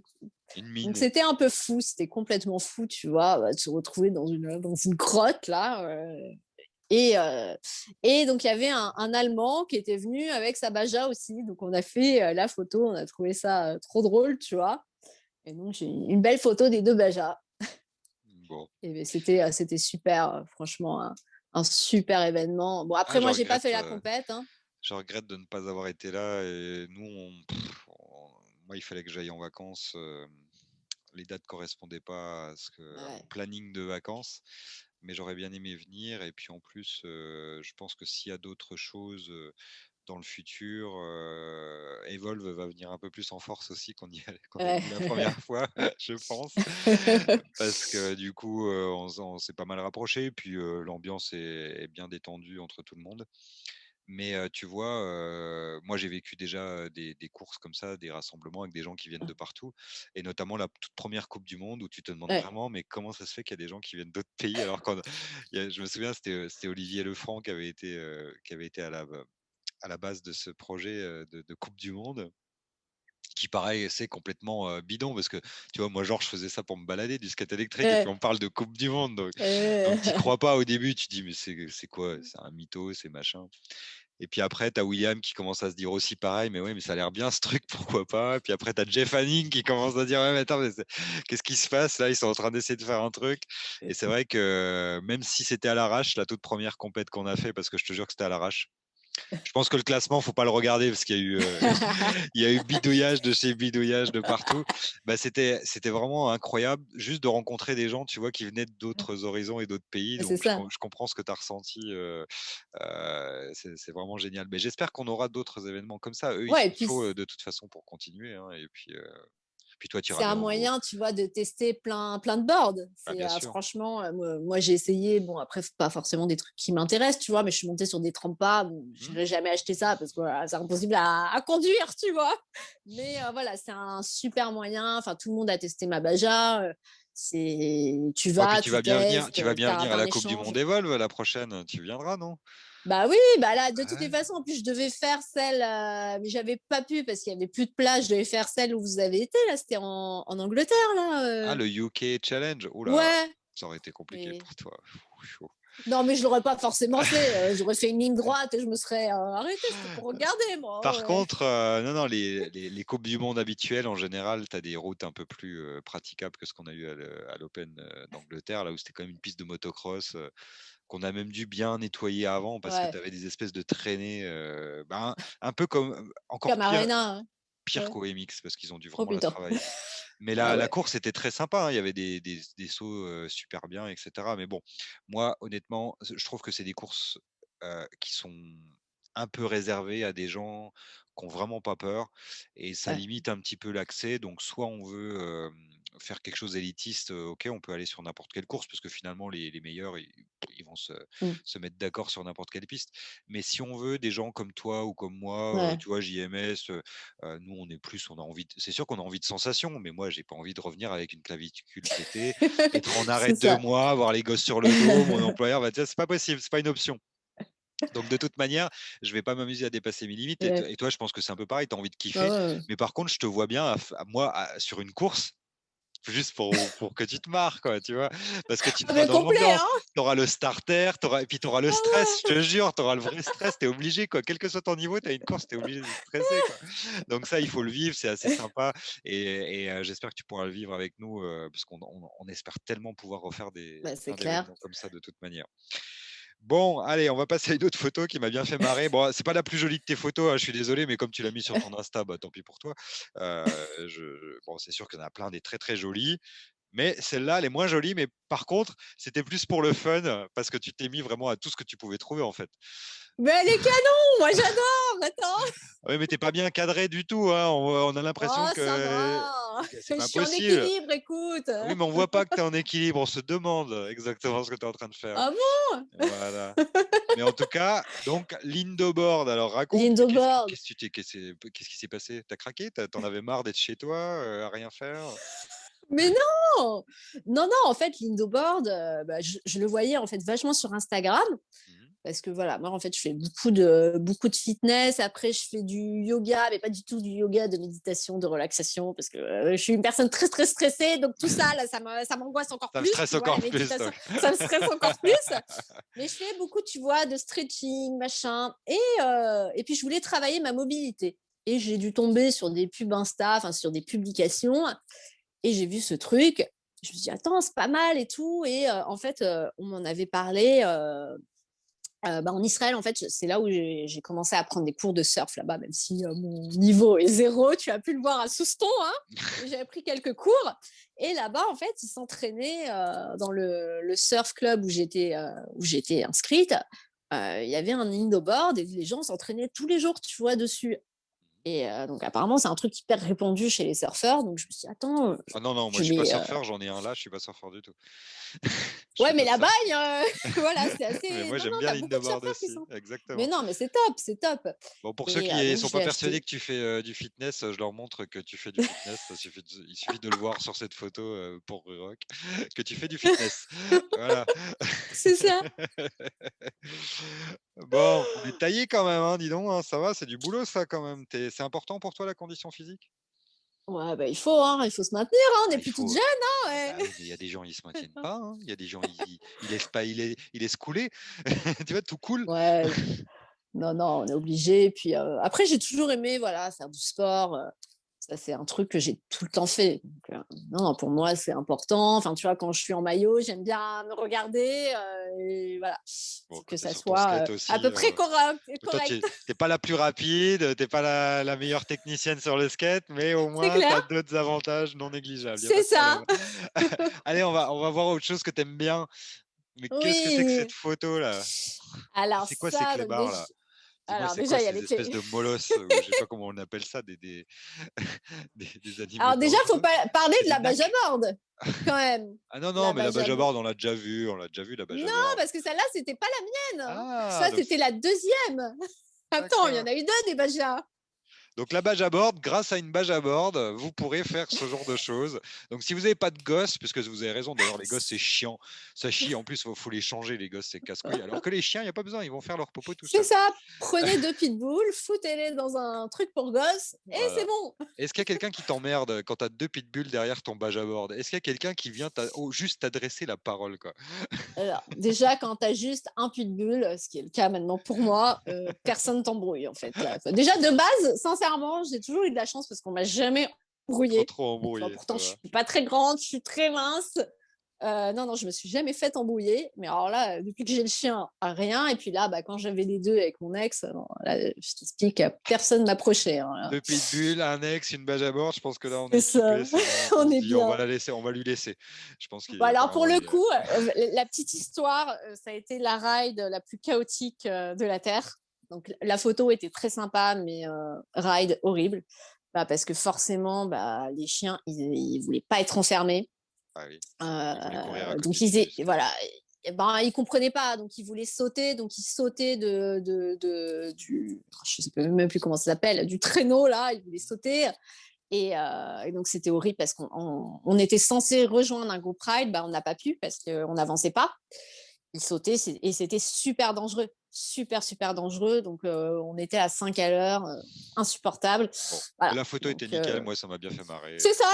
Une Donc mine. c'était un peu fou, c'était complètement fou, tu vois, de se retrouver dans une grotte là. Et, euh, et donc il y avait un Allemand qui était venu avec sa Baja aussi. Donc on a fait la photo, on a trouvé ça trop drôle, tu vois. Et donc j'ai une belle photo des deux Bajas. Bon. Et c'était super, franchement, un super événement. Bon, Ah, après, moi, j'ai pas fait la compète, hein. je regrette de ne pas avoir été là. Et nous, moi, il fallait que j'aille en vacances. Les dates correspondaient pas à mon Ouais. planning de vacances, mais j'aurais bien aimé venir. Et puis en plus, je pense que s'il y a d'autres choses dans le futur, Evolve va venir un peu plus en force aussi qu'on est venu la Ouais. première fois, je pense, parce que du coup, on s'est pas mal rapproché, puis l'ambiance est bien détendue entre tout le monde. Mais tu vois, moi j'ai vécu déjà des courses comme ça, des rassemblements avec des gens qui viennent de partout, et notamment la toute première Coupe du Monde où tu te demandes Ouais. vraiment, mais comment ça se fait qu'il y a des gens qui viennent d'autres pays alors je me souviens, c'était Olivier Lefranc qui avait été à la base de ce projet de Coupe du Monde. Qui paraît c'est complètement bidon parce que tu vois, moi, genre, je faisais ça pour me balader du skate électrique et puis on parle de Coupe du Monde. Donc t'y crois pas au début, tu dis, mais c'est quoi? C'est un mytho, c'est machin. Et puis après, tu as William qui commence à se dire aussi pareil, mais ouais, mais ça a l'air bien ce truc, pourquoi pas? Puis après, tu as Jeff Hanning qui commence à dire, ouais, mais attends, mais qu'est-ce qui se passe là? Ils sont en train d'essayer de faire un truc. Et c'est vrai que même si c'était à l'arrache, la toute première compète qu'on a fait, parce que je te jure que c'était à l'arrache, Je pense que le classement, faut pas le regarder parce qu'il y a eu, il y a eu bidouillage de chez bidouillage de partout. Bah, c'était vraiment incroyable juste de rencontrer des gens, tu vois, qui venaient d'autres horizons et d'autres pays. C'est Donc, ça. je comprends ce que tu as ressenti. C'est vraiment génial. Mais j'espère qu'on aura d'autres événements comme ça. Eux, ils Ouais, et sont puis chauds de toute façon pour continuer, hein. Et puis toi, tu iras c'est un bien moyen, tu vois, de tester plein de boards. Ah, C'est bien sûr. franchement, moi, j'ai essayé. Bon, après, pas forcément des trucs qui m'intéressent, tu vois, mais je suis montée sur des trampas. Bon, Mhm. j'irai jamais acheter ça parce que voilà, c'est impossible à conduire, tu vois. Mais voilà, c'est un super moyen. Enfin, tout le monde a testé ma Baja. Tu Oh, puis vas, tu tu testes, vas bien t'as venir à un la Coupe du échange. Monde Evolve la prochaine. Tu viendras, non? Bah oui, bah là, de toutes les Ouais. façons, en plus, je devais faire celle, mais j'avais pas pu parce qu'il y avait plus de place. Je devais faire celle où vous avez été, là, c'était en Angleterre, là. Ah, le UK Challenge. Oula, Ouais. ça aurait été compliqué Et... pour toi. Chaud. Non, mais je l'aurais pas forcément fait. J'aurais fait une ligne droite et je me serais arrêtée. C'était pour regarder, moi. Par Ouais. contre, non, les Coupes du Monde habituelles, en général, tu as des routes un peu plus praticables que ce qu'on a eu à l'Open d'Angleterre, là où c'était quand même une piste de motocross qu'on a même dû bien nettoyer avant parce que Ouais. tu avais des espèces de traînées, un peu comme, encore Comme pire, Arena. Hein. pire Ouais. qu'au MX parce qu'ils ont dû Oh vraiment la putain. travailler. Mais Ah la ouais. course était très sympa, hein. Il y avait des sauts super bien, etc. Mais bon, moi, honnêtement, je trouve que c'est des courses qui sont un peu réservées à des gens qui ont vraiment pas peur et ça Ouais. limite un petit peu l'accès. Donc, soit on veut faire quelque chose d'élitiste, ok, on peut aller sur n'importe quelle course parce que finalement, les meilleurs, ils vont Mm. se mettre d'accord sur n'importe quelle piste. Mais si on veut des gens comme toi ou comme moi, Ouais. tu vois, JMS, nous, on a envie c'est sûr qu'on a envie de sensations, mais moi, j'ai pas envie de revenir avec une clavicule pétée, être en arrêt C'est 2 ça. mois, avoir les gosses sur le dos, mon employeur va dire: «C'est pas possible, c'est pas une option». Donc de toute manière, je vais pas m'amuser à dépasser mes limites Ouais. et toi, je pense que c'est un peu pareil, tu as envie de Bah kiffer. ouais. Mais par contre, je te vois bien sur une course, juste pour que tu te marres, quoi, tu vois? Parce que tu Ah, seras mais dans complet, l'ambiance. hein. Tu auras le starter, et puis tu auras le Ah stress, je ouais. te jure, tu auras le vrai stress, tu es obligé, quoi. Quel que soit ton niveau, tu as une course, tu es obligé de stresser, quoi. Donc ça, il faut le vivre, c'est assez sympa et j'espère que tu pourras le vivre avec nous, parce qu'on espère tellement pouvoir refaire Bah, c'est plein clair. d'événements comme ça de toute manière. Bon, allez, on va passer à une autre photo qui m'a bien fait marrer. Bon, c'est pas la plus jolie de tes photos, hein, je suis désolé, mais comme tu l'as mis sur ton Insta, bah, tant pis pour toi. Bon, c'est sûr qu'il y en a plein des très très jolies, mais celle-là, elle est moins jolie. Mais par contre, c'était plus pour le fun, parce que tu t'es mis vraiment à tout ce que tu pouvais trouver en fait. Mais elle est canon. Moi, j'adore. Attends. Oui, mais t'es pas bien cadré du tout, hein. On a l'impression Oh, ça que va. c'est Je pas suis en possible. équilibre, écoute. Oui, mais on voit pas que tu es en équilibre. On se demande exactement ce que tu es en train de faire. Ah bon? Voilà. Mais en tout cas, donc Lindoboard, alors raconte, Lindoboard. qu'est-ce qui s'est passé? T'as craqué? T'en avais marre d'être chez toi, à rien faire? Mais non! Non, non, en fait, Lindoboard, bah, je le voyais en fait vachement sur Instagram. Mmh. Parce que voilà, moi en fait, je fais beaucoup de fitness. Après, je fais du yoga, mais pas du tout du yoga de méditation, de relaxation, parce que je suis une personne très, très stressée. Donc tout ça, là, ça m'angoisse encore Ça me plus. stresse Tu vois, la encore plus méditation, donc. ça me stresse encore plus. Mais je fais beaucoup, tu vois, de stretching, machin. Et puis, je voulais travailler ma mobilité. Et j'ai dû tomber sur des pubs Insta, enfin, sur des publications. Et j'ai vu ce truc. Je me suis dit, attends, c'est pas mal et tout. Et en fait, on m'en avait parlé. Bah, en Israël, en fait, c'est là où j'ai commencé à prendre des cours de surf là-bas, même si mon niveau est zéro, tu as pu le voir à Souston, hein, mais j'avais pris quelques cours. Et là-bas, en fait, ils s'entraînaient dans le surf club où j'étais inscrite. Il y avait un indoor et les gens s'entraînaient tous les jours, tu vois, dessus. Et donc, apparemment, c'est un truc hyper répandu chez les surfeurs. Donc, je me suis dit, attends, Ah non, non, moi je je suis pas vais. surfeur, j'en ai un là, je suis pas surfeur du tout. Je Ouais, fais mais pas de là-bas, surf. voilà, c'est Mais assez. moi Non, j'aime non, bien t'as beaucoup de l'indoboard surfeurs qui aussi, sont. Mais exactement. non, mais c'est top, c'est top. Bon, pour ceux Et qui donc, sont je pas l'ai persuadés acheté. que tu fais du fitness, je leur montre que tu fais du fitness. Il suffit de le voir sur cette photo pour Rock, que tu fais du fitness. Voilà. C'est ça. Bon, on est taillé quand même, hein, dis donc, hein, ça va, c'est du boulot ça quand même. C'est important pour toi la condition physique? Ouais, bah, il faut se maintenir, hein, on Ah, n'est il plus toutes faut. jeunes, hein, Bah ouais. oui, mais il y a des gens, ils se maintiennent pas, hein. Il y a des gens, ils laissent pas, ils laissent couler. Tu vois, tout cool. Ouais, non, non, on est obligé. Puis après, j'ai toujours aimé, voilà, faire du sport. Ça, c'est un truc que j'ai tout le temps fait. Donc, non, pour moi, c'est important. Enfin, tu vois, quand je suis en maillot, j'aime bien me regarder. Et voilà, Bon, quand que tu es ça sur ton soit skate aussi, à peu près toi, tu correct. n'es pas la plus rapide, tu n'es pas la meilleure technicienne sur le skate, mais au C'est moins, tu clair, as d'autres avantages non négligeables. Il n'y a pas c'est de problème. ça. Allez, on va voir autre chose que tu aimes bien. Mais qu'est-ce que c'est que cette Oui. photo-là? Alors, C'est quoi ces ça, donc clébards là? Dis-moi, alors c'est quoi déjà, il y a ces les espèces clés. de molosses, ou je sais pas comment on appelle ça, des animaux Alors, déjà, il faut dangereux? pas parler C'est de des la nacs? board quand même. Ah non, non, La mais la Bajabord, board. on l'a déjà vu, la Non, Bajabord. parce que celle-là, c'était pas la mienne, hein. Ah, Ça, donc c'était la deuxième. Attends, il y d'accord. en a eu deux des Bajas. Donc la Bajabord, grâce à une Bajabord, vous pourrez faire ce genre de choses. Donc si vous n'avez pas de gosses, puisque vous avez raison, d'ailleurs les gosses c'est chiant, ça chie, en plus il faut les changer les gosses, c'est casse-couille. Alors que les chiens, il n'y a pas besoin, ils vont faire leur popo tout C'est seuls. ça. Prenez deux pitbulls, foutez-les dans un truc pour gosses et c'est Voilà. bon. Est-ce qu'il y a quelqu'un qui t'emmerde quand tu as deux pitbulls derrière ton Bajabord? Est-ce qu'il y a quelqu'un qui vient juste t'adresser la parole, quoi? Alors, déjà, quand tu as juste un pitbull, ce qui est le cas maintenant pour moi, personne t'embrouille en fait. Là. Enfin, déjà, de base, sincèrement, j'ai toujours eu de la chance parce qu'on m'a jamais Trop embrouillée. trop Tu vois, embrouillé, ça pourtant, je va. suis pas très grande, je suis très mince. Non, non, je me suis jamais fait embrouiller. Mais alors là, depuis que j'ai le chien, rien. Et puis là, bah, quand j'avais les deux avec mon ex, bon, là, je t'explique, personne m'approchait. Hein. Deux pitbulls, un ex, une Bajabord, je pense que là on est C'est ça, équipé, c'est bon. on On se est dit on va bien. la laisser, on va lui laisser. Je pense Bon, alors pour qu'apparemment le il est. coup, la petite histoire, ça a été la ride la plus chaotique de la Terre. Donc la photo était très sympa, mais ride horrible. Bah, parce que forcément, bah, les chiens, ils voulaient pas être enfermés. Ah oui, il voulait courir à Donc côté du voilà, skate. ben, ils comprenaient pas, donc ils voulaient sauter, donc ils sautaient du, je sais même plus comment ça s'appelle, du traîneau là, ils voulaient sauter. Et donc, c'était horrible parce qu'on était censé rejoindre un groupe ride. Bah, on n'a pas pu parce qu'on n'avançait pas. Ils sautaient et c'était super dangereux. Super, super dangereux. Donc, on était à 5 à l'heure, insupportable. Bon, mais Voilà. la photo était Donc, nickel, moi ça m'a bien fait marrer. c'est ça,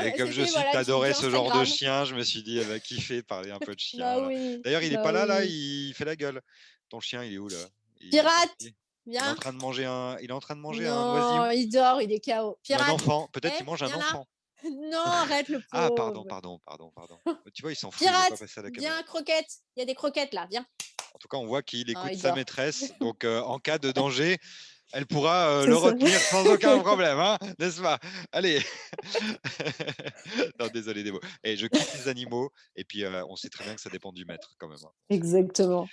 Et comme je c'était sais que voilà, tu une adorais photo ce genre de Instagram. chien, je me suis dit, elle va kiffer de parler un peu de chien, Bah là. oui, D'ailleurs, il est pas bah là, là, oui. il fait la gueule. Ton chien, il est où, là? Il est Pirate, parti? Il est en viens. train de manger il est en train de manger un oisillon? Non, il dort, il est KO. Ou un Pirate, enfant? Peut-être hé, qu'il mange un viens là. enfant. Non, arrête le Ah, pardon, pauvre. pardon, pardon, pardon. Tu vois, il s'en fout, il veut pas Pirate, passer à la caméra. viens, croquette. Il y a des croquettes là, viens. En tout cas, on voit qu'il Non, écoute il sa dort. maîtresse. Donc, en cas de danger, elle pourra C'est le ça. retenir sans aucun problème, hein, n'est-ce pas? Allez. Non, désolé des mots. Et je kiffe les animaux. Et puis, on sait très bien que ça dépend du maître quand même, hein. Exactement.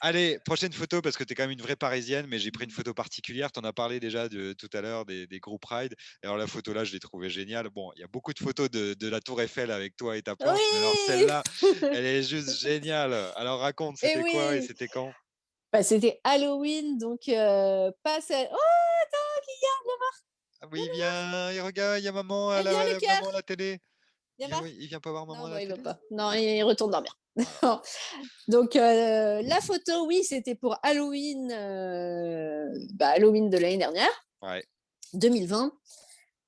Allez, prochaine photo, parce que tu es quand même une vraie Parisienne, mais j'ai pris une photo particulière. Tu en as parlé déjà tout à l'heure des groupes Ride. Alors la photo là, je l'ai trouvée géniale. Bon, il y a beaucoup de photos de la Tour Eiffel avec toi et ta planche, mais alors Oui. celle-là, elle est juste géniale. Alors raconte, Et c'était quoi et oui. c'était quand? Bah, c'était Halloween, donc pas ça. Oh, attends, Kylian, Ah oui, viens, et regarde, il y a maman à viens le maman à cœur. la télé. Viens voir. Il vient pas voir maman Non, à bon, la il va télé? pas. Non, il retourne dormir. Voilà. Donc la photo, oui, c'était pour Halloween, Halloween de l'année dernière, Ouais. 2020.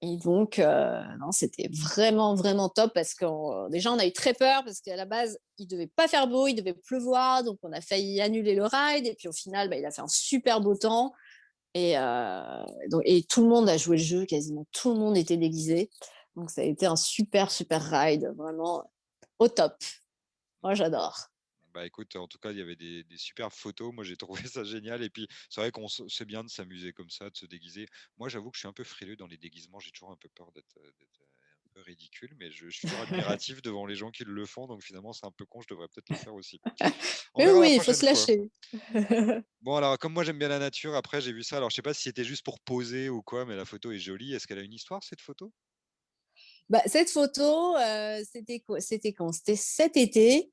Et donc, non, c'était vraiment, vraiment top parce que déjà, on a eu très peur parce qu'à la base, il devait pas faire beau, il devait pleuvoir. Donc, on a failli annuler le ride. Et puis, au final, il a fait un super beau temps. Et tout le monde a joué le jeu, quasiment tout le monde était déguisé. Donc, ça a été un super, super ride, vraiment au top. Moi, j'adore. Bah écoute, en tout cas, il y avait des super photos. Moi, j'ai trouvé ça génial. Et puis, c'est vrai c'est bien de s'amuser comme ça, de se déguiser. Moi, j'avoue que je suis un peu frileux dans les déguisements. J'ai toujours un peu peur d'être un peu ridicule, mais je suis toujours admiratif devant les gens qui le font. Donc finalement, c'est un peu con. Je devrais peut-être le faire aussi. On Mais verra la oui, il faut prochaine se fois. lâcher. Bon, alors, comme moi, j'aime bien la nature, après, j'ai vu ça. Alors, je sais pas si c'était juste pour poser ou quoi, mais la photo est jolie. Est-ce qu'elle a une histoire, cette photo? Bah, cette photo, c'était quoi? C'était quand? C'était cet été.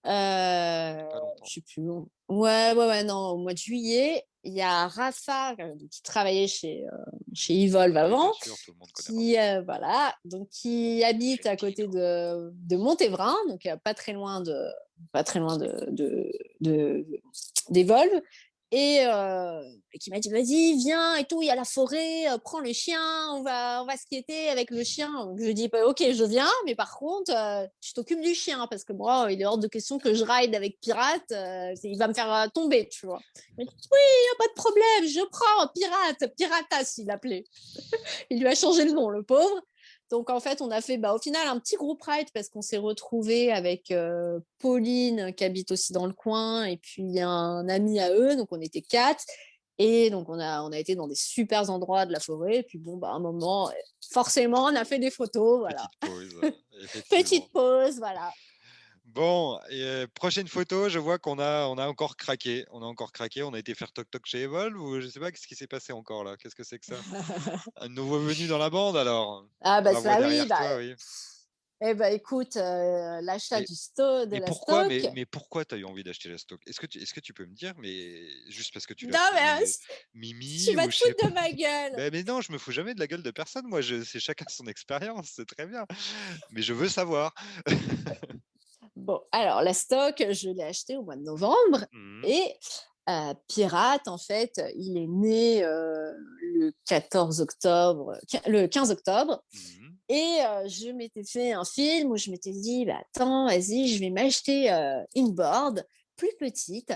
Pas longtemps. Je sais plus. Ouais, non, au mois de juillet, il y a Rafa qui travaillait chez Evolve Oui, bien avant, sûr, tout le monde connaît qui Rafa. voilà, donc qui habite à côté Argentino. de Montévrain, donc pas très loin d'Evolve. et qui m'a dit: «Vas-y, viens et tout, il y a la forêt, prends le chien, on va skater avec le chien». Donc je dis: «Bah, OK, je viens, mais par contre, tu t'occupes du chien parce que moi, il est hors de question que je ride avec Pirate, il va me faire, tomber», tu vois? Il m'a dit: «Oui, il y a pas de problème, je prends Pirate», Piratas, il l'appelait. Il lui a changé le nom, le pauvre. Donc, en fait, on a fait, au final, un petit groupe ride parce qu'on s'est retrouvés avec Pauline, qui habite aussi dans le coin, et puis un ami à eux. Donc, on était 4. Et donc, on a été dans des super endroits de la forêt. Et puis, bon, à un moment, forcément, on a fait des photos. Voilà. Petite pause, effectivement. Petite pause, voilà. Bon, et prochaine photo, je vois on a encore craqué. On a encore craqué. On a été faire toc-toc chez Evolve ou je sais pas, qu'est-ce qui s'est passé encore là? Qu'est-ce que c'est que ça? Un nouveau venu dans la bande alors? Ah, On la voit ça, oui. derrière toi, oui. Écoute, l'achat Mais, de mais la pourquoi, stock. mais pourquoi tu as eu envie d'acheter la stock? Est-ce que tu peux me dire, mais juste parce que tu l'as Non, mais trouvé tu Mimi vas ou te je sais foutre pas? de ma gueule. Mais non, je me fous jamais de la gueule de personne. Moi, c'est chacun son expérience, c'est très bien. Mais je veux savoir. Bon, alors la stock, je l'ai acheté au mois de novembre, Mhm, et Pirate, en fait, il est né le 14 octobre, le 15 octobre, mhm. et je m'étais fait un film où je m'étais dit, attends, vas-y, je vais m'acheter une board plus petite,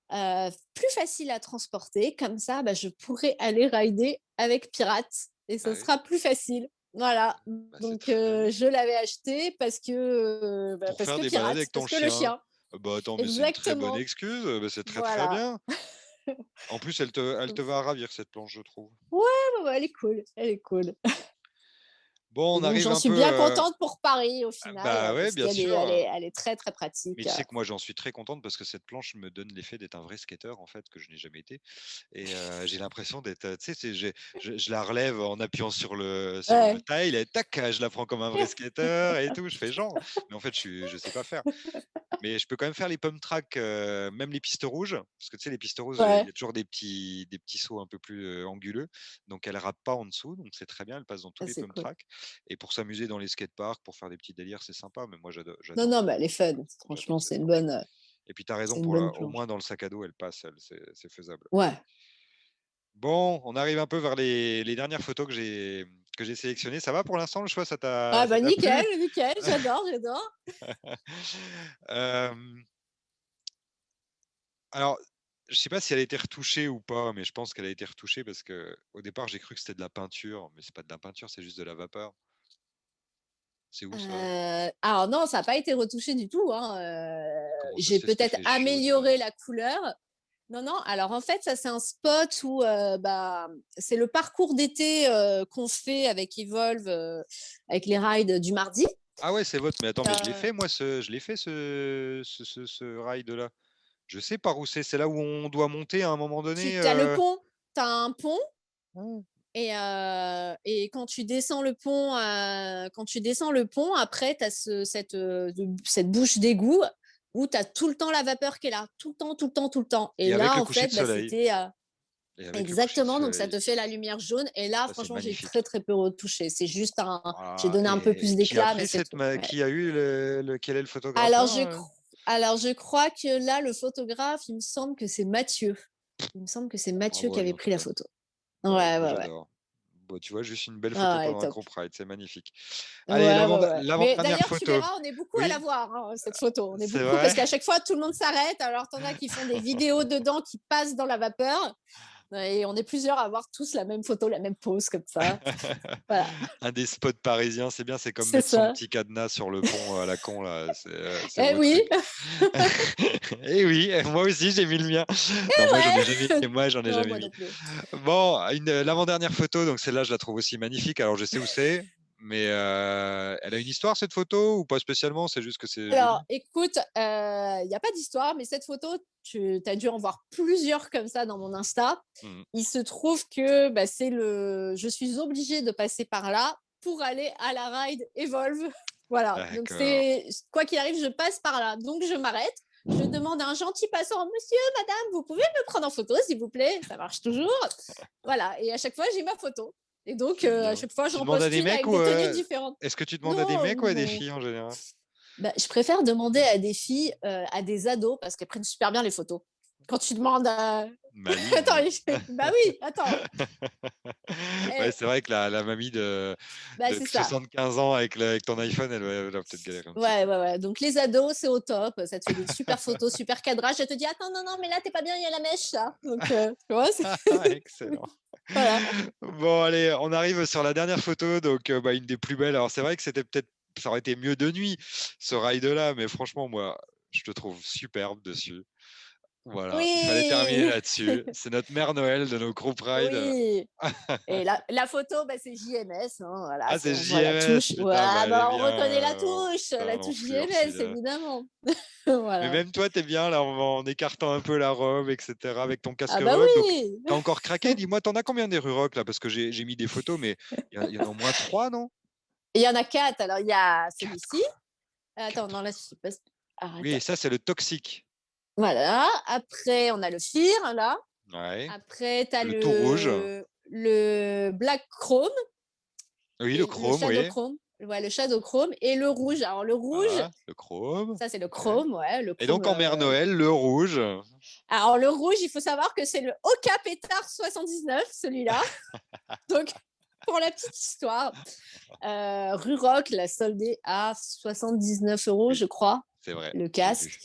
plus facile à transporter, comme ça, je pourrais aller rider avec Pirate et Bah ce oui, sera plus facile. Voilà, c'est donc très bien. je l'avais acheté Pour parce faire que des balades Pirate, avec ton parce que le chien. chien. Bah attends, mais c'est une très bonne Exactement. excuse. Bah, c'est très très Voilà. bien. En plus, elle te va ravir cette planche, je trouve. Ouais, ouais, elle est cool, elle est cool. Bon, Et on donc arrive j'en un suis peu. bien contente pour Paris au final, Bah ouais, parce bien qu'elle est, elle sûr. est, elle est très très Mais pratique. tu sais que moi, j'en suis très contente parce que cette planche me donne l'effet d'être un vrai skater, en fait, que je n'ai jamais été. Et j'ai l'impression d'être, tu sais, je la relève en appuyant sur le Ouais, tail, et tac, je la prends comme un vrai skater et tout. Je fais genre. Mais en fait, je sais pas faire. Mais je peux quand même faire les pump tracks, même les pistes rouges, parce que tu sais, les pistes rouges, il y ouais, a toujours des petits sauts un peu plus anguleux, donc elle râpe pas en dessous, donc c'est très bien, elle passe dans tous les c'est pump cool. tracks. Et pour s'amuser dans les skateparks, pour faire des petits délires, c'est sympa, mais moi Non, j'adore non, mais elle est fun. j'adore Franchement, cette planche. Et puis tu as raison, c'est une bonne au planche. moins dans le sac à dos, elle passe, c'est faisable. Ouais. Bon, on arrive un peu vers les dernières photos que j'ai sélectionnées. Ça va pour l'instant, le choix, ça Ah, ça t'a plu? nickel, nickel, j'adore, j'adore. Euh, Alors, je sais pas si elle a été retouchée ou pas, mais je pense qu'elle a été retouchée parce que au départ, j'ai cru que c'était de la peinture, mais c'est pas de la peinture, c'est juste de la vapeur. C'est où ça? Alors non, ça n'a pas été retouché du tout, hein. Comment ça se J'ai fait cet peut-être effet jaune là? amélioré la couleur. Non, non, alors en fait, ça c'est un spot où c'est le parcours d'été qu'on fait avec Evolve, avec les rides du mardi. Ah ouais, c'est votre. Mais attends, mais je l'ai Euh, fait moi, je l'ai fait ce ride là. Je sais par où c'est. C'est là où on doit monter à un moment donné. Tu as le pont, tu as un pont, Oh. et quand tu descends le pont, après, tu as cette bouche d'égout où tu as tout le temps la vapeur qui est là, tout le temps, tout le temps, tout le temps. Et Et avec là, le en coucher fait, de soleil. c'était Et avec le coucher de exactement, donc ça soleil. te fait la lumière jaune. Et là, Ça, c'est franchement, j'ai très, magnifique. très peu retouché. C'est juste j'ai Voilà. donné un peu plus Et qui a d'éclat, mais pris c'est tout. Ouais. qui a eu quel est le photographe Alors, là? Alors, je crois que là, le photographe, il me semble que c'est Mathieu. Il me semble que c'est Mathieu qui Bravo à lui avait en tout pris la cas. photo. Ouais, Ouais, moi ouais, ouais. j'adore. Bon, tu vois, juste une belle photo Ah, ouais, pendant un top. groupe ride, c'est magnifique. Allez, Ouais, ouais, ouais. Mais l'avant-dernière d'ailleurs, tu photo. verras, on est beaucoup à la Oui, voir, hein, cette photo. On est c'est beaucoup parce vrai. qu'à chaque fois, tout le monde s'arrête. Alors, t'en as qui font des vidéos dedans, qui passent dans la vapeur. Et on est plusieurs à avoir tous la même photo, la même pose comme ça. Voilà, Un des spots parisiens, c'est bien, c'est comme c'est mettre son ça. petit cadenas sur le pont à la con, là, c'est Eh votre oui, truc. Et oui, moi aussi j'ai mis le mien. Non, moi j'en ai jamais ouais. mis, moi j'en ai Non, jamais moi mis. non plus. Bon, l'avant-dernière photo, donc celle-là je la trouve aussi magnifique, alors je sais où c'est, mais elle a une histoire cette photo ou pas spécialement, c'est juste que c'est Alors, joli? écoute, il n'y a pas d'histoire, mais cette photo, tu as dû en voir plusieurs comme ça dans mon Insta. Mhm. Il se trouve que je suis obligée de passer par là pour aller à la ride Evolve. Voilà, donc D'accord. c'est quoi qu'il arrive, je passe par là. Donc je m'arrête, je demande à un gentil passant, monsieur, madame, vous pouvez me prendre en photo, s'il vous plaît? Ça marche toujours. Voilà, et à chaque fois, j'ai ma photo. Et donc, C'est à bien. chaque fois, Tu j'en demandes à poste des une mecs avec ou des tenues différentes. est-ce que tu demandes à des Non, mecs ou à des non. filles en général? Je préfère demander à des filles, à des ados, parce qu'elles prennent super bien les photos. Quand tu demandes à Mali, Attends, mais- bah oui, attends. Ouais, Eh, c'est vrai que la mamie bah, de c'est ça. 75 ans avec ton iPhone, elle va peut-être galérer un petit Ouais, peu. ouais, ouais. Donc, les ados, c'est au top. Ça te fait des super photos, super cadrage. Elle te dit, attends, non, non, mais là, t'es pas bien, il y a la mèche, là. Donc, tu vois, Excellent. voilà. Bon, allez, on arrive sur la dernière photo, donc bah, une des plus belles. Alors, c'est vrai que ça aurait été mieux de nuit, ce ride-là, mais franchement, moi, je te trouve superbe dessus. Voilà, il fallait terminer Oui, là-dessus. C'est notre mère Noël de nos group rides. oui. Et la photo, bah, c'est JMS. Hein, voilà, Ah, c'est on voit la JMS, touche. putain, Voilà, bah, elle est bah, on bien. reconnaît C'est la un touche enflure JMS, celui-là. évidemment. Mais Voilà. même toi, t'es bien là en écartant un peu la robe, etc., avec ton casque Ah, bah rock. Donc, oui. t'as encore craqué. Dis-moi, t'en as combien des Ruroc là? Parce que j'ai mis des photos, mais il y en a au moins 3, non? Et il y en a 4. Alors, il y a 4 celui-ci. quoi. Attends, 4. non, là, je sais pas. Arrête. Oui, et ça, c'est le toxique. Voilà. Après, on a le Fear, là. Ouais. Après, tu as Le tout rouge. le Black Chrome Oui, le et le chrome, Shadow oui. Chrome. Ouais, le Shadow Chrome et le rouge. Alors, le rouge, Voilà, le chrome. ça, c'est le Ouais. Chrome, ouais, le Et Chrome. donc en Mère Noël, le rouge. Alors, le rouge, il faut savoir que c'est le Oka Pétard 79, celui-là. Donc, pour la petite histoire, Ruroc l'a soldé à 79 euros, Oui, je crois, c'est vrai, le j'ai casque. vu.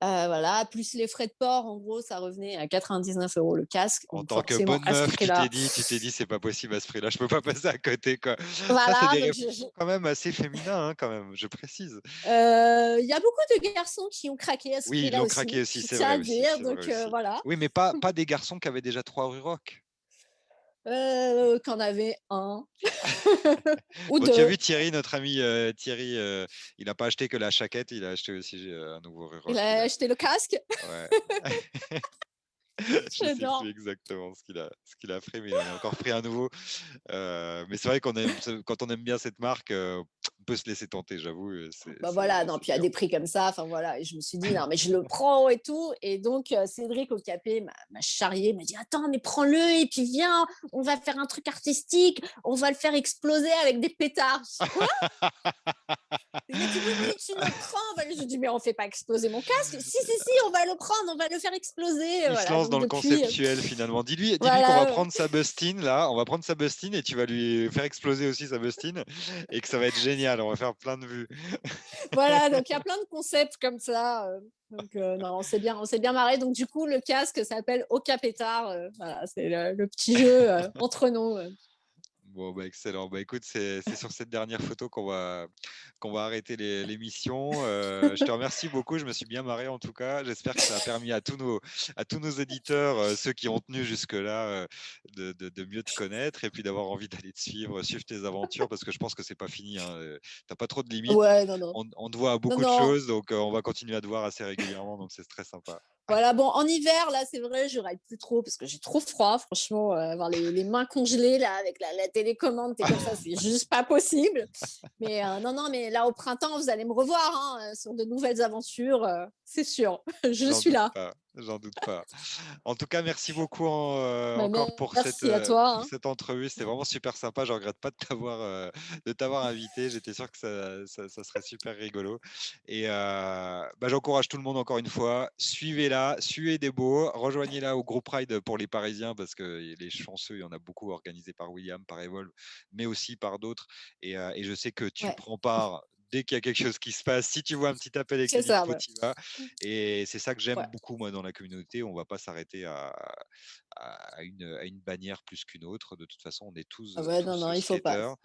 Voilà, plus les frais de port, en gros, ça revenait à 99 euros le casque. En Donc, tant que forcément, bonne à ce meuf, prix-là. tu t'es dit, c'est pas possible à ce prix-là, je peux pas passer à côté, quoi. Ça, c'est Voilà, des donc réflexions quand même assez féminins, hein, quand même, je précise. il y a beaucoup de garçons qui ont craqué à ce Oui, ils prix-là l'ont aussi, craqué aussi, je c'est tiens vrai à aussi, dire. c'est Donc, vrai aussi. voilà. Oui, mais pas des garçons qui avaient déjà 3 rue rock. Qu'en avait un ou Bon, tu as deux. vu Thierry, notre ami Thierry, il n'a pas acheté que la chaquette, il a acheté aussi un nouveau rue Il rock. a acheté le casque. Ouais. Je sais plus J'adore. exactement ce qu'il a fait, mais il en a encore pris un nouveau. Mais c'est vrai quand on aime bien cette marque, on peut se laisser tenter, j'avoue. Bah voilà, non, C'est puis il y a sûr. des prix comme ça, enfin voilà, et je me suis dit, non, mais je le prends et tout, et donc Cédric Ocapé m'a charrié, m'a dit, attends, mais prends-le, et puis viens, on va faire un truc artistique, on va le faire exploser avec des pétards. Je dis, quoi? Il m'a dit, oui, oui, tu le prends. Bah, je dis, mais on fait pas exploser mon casque. Si, si, si, on va le prendre, on va le faire exploser. Il se Voilà, lance donc dans le depuis, conceptuel finalement. Dis-lui qu'on va voilà, prendre sa bustine là, on va prendre sa bustine et tu vas lui faire exploser aussi sa bustine et que ça va être génial. On va faire plein de vues. voilà, donc il y a plein de concepts comme ça. Donc, non, on s'est bien marré. Donc, du coup, le casque s'appelle Oka Pétard. Voilà, c'est le petit jeu entre nous. Bon, bah, excellent. Bah, écoute, c'est sur cette dernière photo qu'on va arrêter l'émission. Je te remercie beaucoup. Je me suis bien marré en tout cas. J'espère que ça a permis à tous nos éditeurs, ceux qui ont tenu jusque-là, de mieux te connaître et puis d'avoir envie d'aller te suivre tes aventures parce que je pense que c'est pas fini. Hein. T'as pas trop de limites. Ouais, non, non. On te voit à Non, beaucoup de non. choses, donc on va continuer à te voir assez régulièrement. Donc c'est très sympa. Voilà, bon, en hiver, là, c'est vrai, je ride plus trop parce que j'ai trop froid. Franchement, avoir les mains congelées, là, avec la télécommande, t'es comme ça, c'est juste pas possible. Mais non, non, mais là, au printemps, vous allez me revoir hein, sur de nouvelles aventures, c'est sûr. Je J'en suis doute là. pas, j'en doute pas. En tout cas, merci beaucoup Bah, encore merci à toi. pour Hein. cette entrevue. C'était vraiment super sympa. Je regrette pas de t'avoir invité. J'étais sûr que ça serait super rigolo. Et bah, j'encourage tout le monde encore une fois. Suivez-la, suivez Debo, rejoignez-la au groupe Ride pour les Parisiens parce que les chanceux, il y en a beaucoup organisés par William, par Evolve, mais aussi par d'autres. Et je sais que tu Ouais, prends part. Dès qu'il y a quelque chose qui se passe, si tu vois un petit appel et que tu c'est es ça. dispo, Ouais. tu y vas. Et c'est ça que j'aime Ouais. beaucoup, moi, dans la communauté. On ne va pas s'arrêter à une bannière plus qu'une autre. De toute façon, on est Ah ouais, non, tous non, il faut pas. skateurs.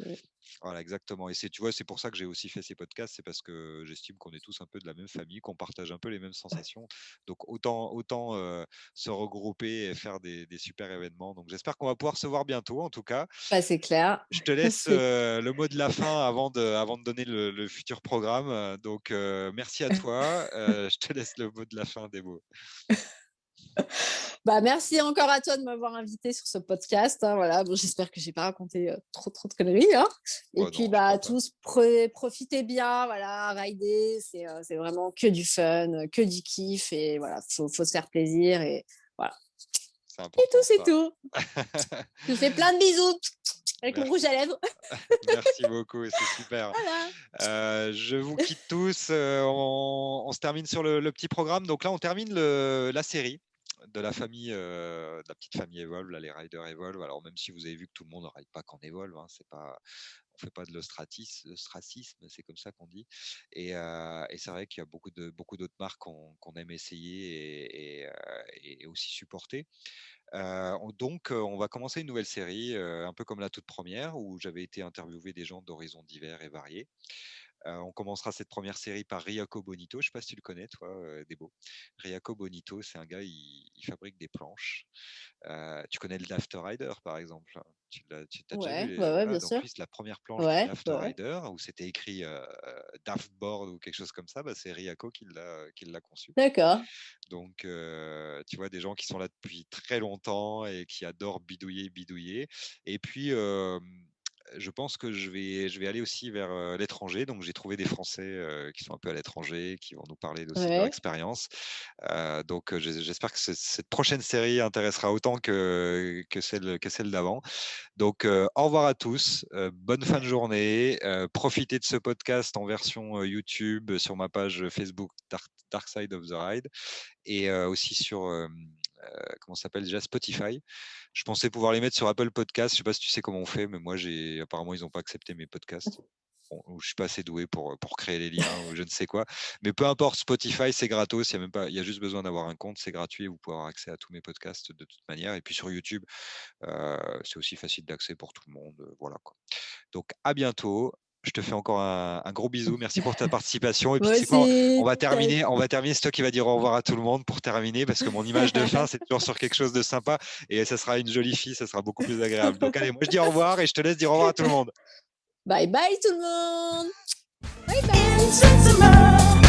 Voilà, exactement. Et tu vois, c'est pour ça que j'ai aussi fait ces podcasts. C'est parce que j'estime qu'on est tous un peu de la même famille, qu'on partage un peu les mêmes sensations. Donc, autant se regrouper et faire des super événements. Donc, j'espère qu'on va pouvoir se voir bientôt, en tout cas. Bah, c'est clair. Je te laisse C'est- le mot de la fin avant de donner le futur programme. Donc, merci à toi. Je te laisse le mot de la fin, Debo. Bah, merci encore à toi de m'avoir invité sur ce podcast. Hein, voilà. Bon, j'espère que j'ai pas raconté trop de conneries. Hein. Et Oh puis, non, je bah, crois pas. tous profitez bien. Voilà, rider, c'est vraiment que du fun, que du kiff. Et voilà, faut se faire plaisir. Et voilà. C'est Et tout, important c'est ça. tout. Je vous fais plein de bisous avec mon rouge à lèvres. Merci beaucoup, c'est super. Voilà. Je vous quitte tous. On se termine sur le petit programme. Donc là, on termine la série. de la famille, de la petite famille Evolve, là, les riders Evolve. Alors même si vous avez vu que tout le monde ne ride pas qu'en Evolve, hein, c'est pas, on fait pas de l'ostracisme, c'est comme ça qu'on dit. Et c'est vrai qu'il y a beaucoup d'autres marques qu'on aime essayer et aussi supporter. Donc, on va commencer une nouvelle série, un peu comme la toute première, où j'avais été interviewer des gens d'horizons divers et variés. On commencera cette première série par Riaco Bonito. Je ne sais pas si tu le connais, toi, Debo. Riaco Bonito, c'est un gars, il fabrique des planches. Tu connais le Lafter Rider, par exemple. Tu as déjà vu Ouais, ouais, ouais, voilà, bien donc sûr. lui, c'est la première planche du Ouais, Lafter ouais. Rider, où c'était écrit Daftboard ou quelque chose comme ça. Bah, c'est Riaco qui l'a conçu. D'accord. Donc, tu vois, des gens qui sont là depuis très longtemps et qui adorent bidouiller. Et puis, je pense que je vais aller aussi vers l'étranger. Donc, j'ai trouvé des Français qui sont un peu à l'étranger, qui vont nous parler aussi de leur Ouais. expérience. Donc, j'espère que cette prochaine série intéressera autant que celle d'avant. Donc, au revoir à tous. Bonne fin de journée. Profitez de ce podcast en version YouTube sur ma page Facebook Dark Side of the Ride et aussi sur comment ça s'appelle déjà Spotify. Je pensais pouvoir les mettre sur Apple Podcast. Je sais pas si tu sais comment on fait, mais moi apparemment ils n'ont pas accepté mes podcasts. Bon, ou je suis pas assez doué pour créer les liens ou je ne sais quoi. Mais peu importe, Spotify c'est gratos. Il y a juste besoin d'avoir un compte, c'est gratuit. Vous pouvez avoir accès à tous mes podcasts de toute manière. Et puis sur YouTube, c'est aussi facile d'accès pour tout le monde. Voilà quoi. Donc à bientôt. Je te fais encore un gros bisou. Merci pour ta participation. Et puis Moi tu sais quoi, aussi. on va terminer. C'est toi qui vas dire au revoir à tout le monde pour terminer, parce que mon image de fin, c'est toujours sur quelque chose de sympa. Et ça sera une jolie fille, ça sera beaucoup plus agréable. Donc allez, moi je dis au revoir et je te laisse dire au revoir à tout le monde. Bye bye tout le monde. Into tomorrow.